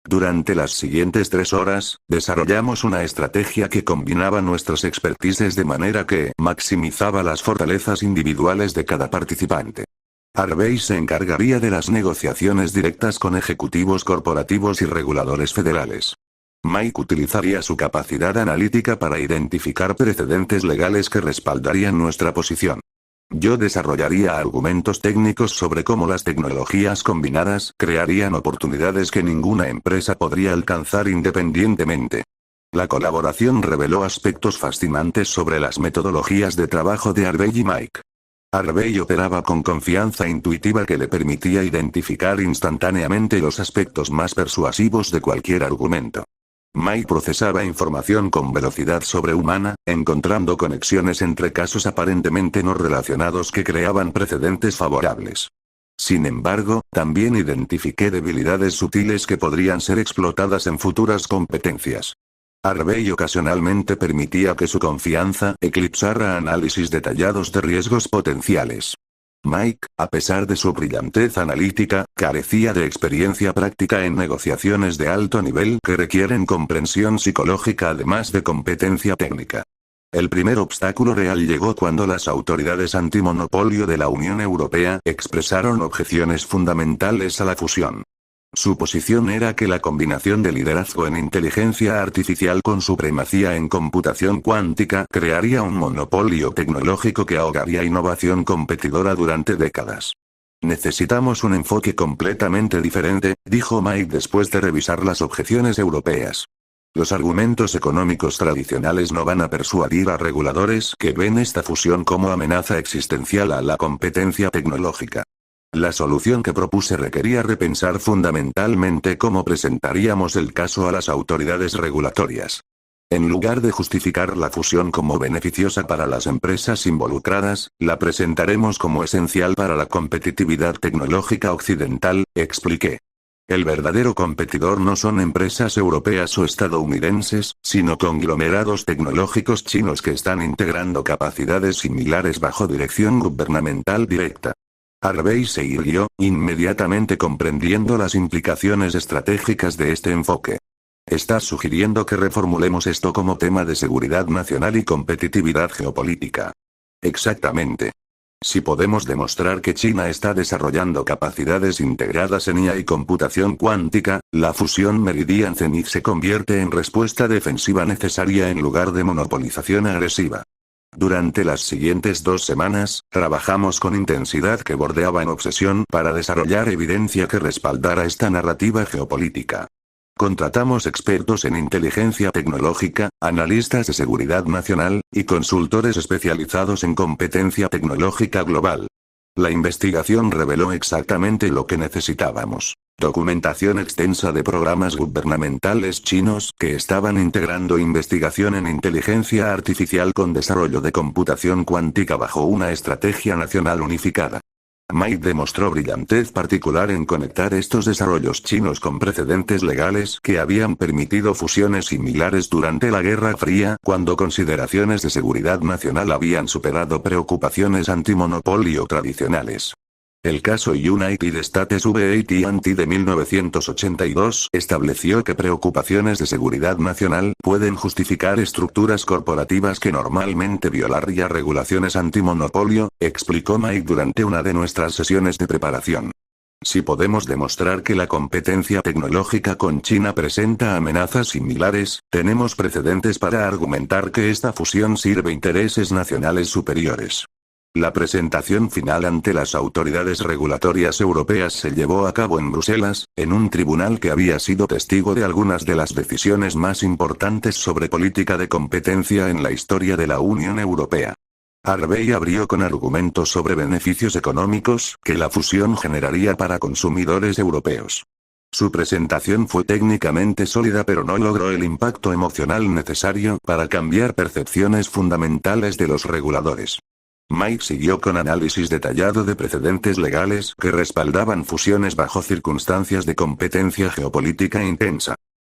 [SPEAKER 1] Durante las siguientes 3 horas, desarrollamos una estrategia que combinaba nuestras expertises de manera que maximizaba las fortalezas individuales de cada participante. Harvey se encargaría de las negociaciones directas con ejecutivos corporativos y reguladores federales. Mike utilizaría su capacidad analítica para identificar precedentes legales que respaldarían nuestra posición. Yo desarrollaría argumentos técnicos sobre cómo las tecnologías combinadas crearían oportunidades que ninguna empresa podría alcanzar independientemente. La colaboración reveló aspectos fascinantes sobre las metodologías de trabajo de Harvey y Mike. Harvey operaba con confianza intuitiva que le permitía identificar instantáneamente los aspectos más persuasivos de cualquier argumento. Mike procesaba información con velocidad sobrehumana, encontrando conexiones entre casos aparentemente no relacionados que creaban precedentes favorables. Sin embargo, también identifiqué debilidades sutiles que podrían ser explotadas en futuras competencias. Harvey ocasionalmente permitía que su confianza eclipsara análisis detallados de riesgos potenciales. Mike, a pesar de su brillantez analítica, carecía de experiencia práctica en negociaciones de alto nivel que requieren comprensión psicológica además de competencia técnica. El primer obstáculo real llegó cuando las autoridades antimonopolio de la Unión Europea expresaron objeciones fundamentales a la fusión. Su posición era que la combinación de liderazgo en inteligencia artificial con supremacía en computación cuántica crearía un monopolio tecnológico que ahogaría innovación competidora durante décadas. Necesitamos un enfoque completamente diferente, dijo Mike después de revisar las objeciones europeas. Los argumentos económicos tradicionales no van a persuadir a reguladores que ven esta fusión como amenaza existencial a la competencia tecnológica. La solución que propuse requería repensar fundamentalmente cómo presentaríamos el caso a las autoridades regulatorias. En lugar de justificar la fusión como beneficiosa para las empresas involucradas, la presentaremos como esencial para la competitividad tecnológica occidental, expliqué. El verdadero competidor no son empresas europeas o estadounidenses, sino conglomerados tecnológicos chinos que están integrando capacidades similares bajo dirección gubernamental directa. Harvey se irguió, inmediatamente comprendiendo las implicaciones estratégicas de este enfoque. Estás sugiriendo que reformulemos esto como tema de seguridad nacional y competitividad geopolítica. Exactamente. Si podemos demostrar que China está desarrollando capacidades integradas en IA y computación cuántica, la fusión Meridian-Zenith se convierte en respuesta defensiva necesaria en lugar de monopolización agresiva. Durante las siguientes 2 semanas, trabajamos con intensidad que bordeaba en obsesión para desarrollar evidencia que respaldara esta narrativa geopolítica. Contratamos expertos en inteligencia tecnológica, analistas de seguridad nacional, y consultores especializados en competencia tecnológica global. La investigación reveló exactamente lo que necesitábamos. Documentación extensa de programas gubernamentales chinos que estaban integrando investigación en inteligencia artificial con desarrollo de computación cuántica bajo una estrategia nacional unificada. Mike demostró brillantez particular en conectar estos desarrollos chinos con precedentes legales que habían permitido fusiones similares durante la Guerra Fría cuando consideraciones de seguridad nacional habían superado preocupaciones antimonopolio tradicionales. El caso United States v. AT&T de 1982 estableció que preocupaciones de seguridad nacional pueden justificar estructuras corporativas que normalmente violarían regulaciones antimonopolio, explicó Mike durante una de nuestras sesiones de preparación. Si podemos demostrar que la competencia tecnológica con China presenta amenazas similares, tenemos precedentes para argumentar que esta fusión sirve intereses nacionales superiores. La presentación final ante las autoridades regulatorias europeas se llevó a cabo en Bruselas, en un tribunal que había sido testigo de algunas de las decisiones más importantes sobre política de competencia en la historia de la Unión Europea. Harvey abrió con argumentos sobre beneficios económicos que la fusión generaría para consumidores europeos. Su presentación fue técnicamente sólida pero no logró el impacto emocional necesario para cambiar percepciones fundamentales de los reguladores. Mike siguió con análisis detallado de precedentes legales que respaldaban fusiones bajo circunstancias de competencia geopolítica intensa.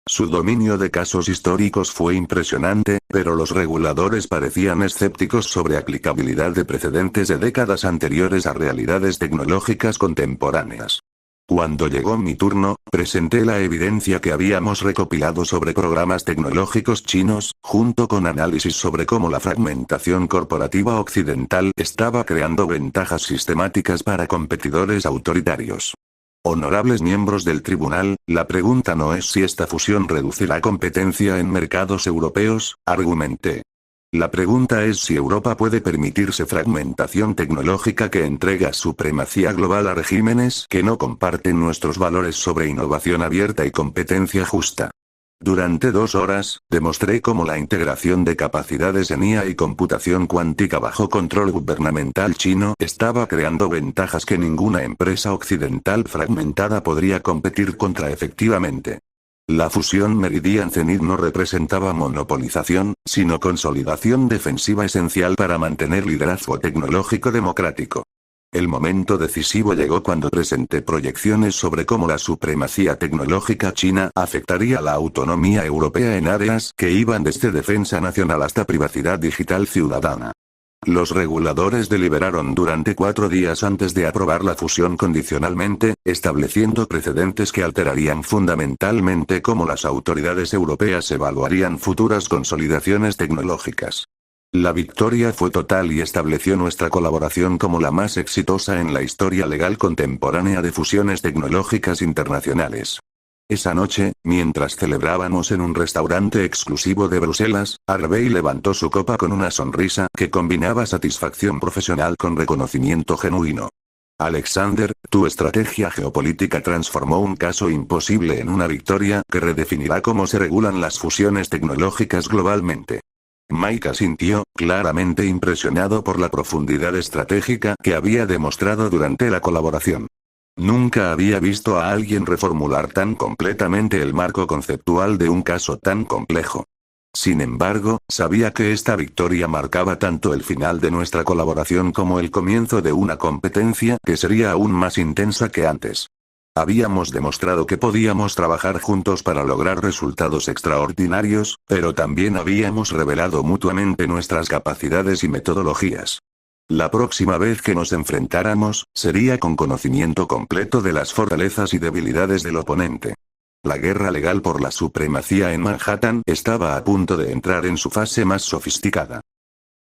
[SPEAKER 1] Su dominio de casos históricos fue impresionante, pero los reguladores parecían escépticos sobre aplicabilidad de precedentes de décadas anteriores a realidades tecnológicas contemporáneas. Cuando llegó mi turno, presenté la evidencia que habíamos recopilado sobre programas tecnológicos chinos, junto con análisis sobre cómo la fragmentación corporativa occidental estaba creando ventajas sistemáticas para competidores autoritarios. Honorables miembros del tribunal, la pregunta no es si esta fusión reducirá competencia en mercados europeos, argumenté. La pregunta es si Europa puede permitirse fragmentación tecnológica que entrega supremacía global a regímenes que no comparten nuestros valores sobre innovación abierta y competencia justa. Durante 2 horas, demostré cómo la integración de capacidades en IA y computación cuántica bajo control gubernamental chino estaba creando ventajas que ninguna empresa occidental fragmentada podría competir contra efectivamente. La fusión Meridian Zenith no representaba monopolización, sino consolidación defensiva esencial para mantener liderazgo tecnológico democrático. El momento decisivo llegó cuando presenté proyecciones sobre cómo la supremacía tecnológica china afectaría la autonomía europea en áreas que iban desde defensa nacional hasta privacidad digital ciudadana. Los reguladores deliberaron durante 4 días antes de aprobar la fusión condicionalmente, estableciendo precedentes que alterarían fundamentalmente cómo las autoridades europeas evaluarían futuras consolidaciones tecnológicas. La victoria fue total y estableció nuestra colaboración como la más exitosa en la historia legal contemporánea de fusiones tecnológicas internacionales. Esa noche, mientras celebrábamos en un restaurante exclusivo de Bruselas, Harvey levantó su copa con una sonrisa que combinaba satisfacción profesional con reconocimiento genuino. Alexander, tu estrategia geopolítica transformó un caso imposible en una victoria que redefinirá cómo se regulan las fusiones tecnológicas globalmente. Mike asintió, claramente impresionado por la profundidad estratégica que había demostrado durante la colaboración. Nunca había visto a alguien reformular tan completamente el marco conceptual de un caso tan complejo. Sin embargo, sabía que esta victoria marcaba tanto el final de nuestra colaboración como el comienzo de una competencia que sería aún más intensa que antes. Habíamos demostrado que podíamos trabajar juntos para lograr resultados extraordinarios, pero también habíamos revelado mutuamente nuestras capacidades y metodologías. La próxima vez que nos enfrentáramos, sería con conocimiento completo de las fortalezas y debilidades del oponente. La guerra legal por la supremacía en Manhattan estaba a punto de entrar en su fase más sofisticada.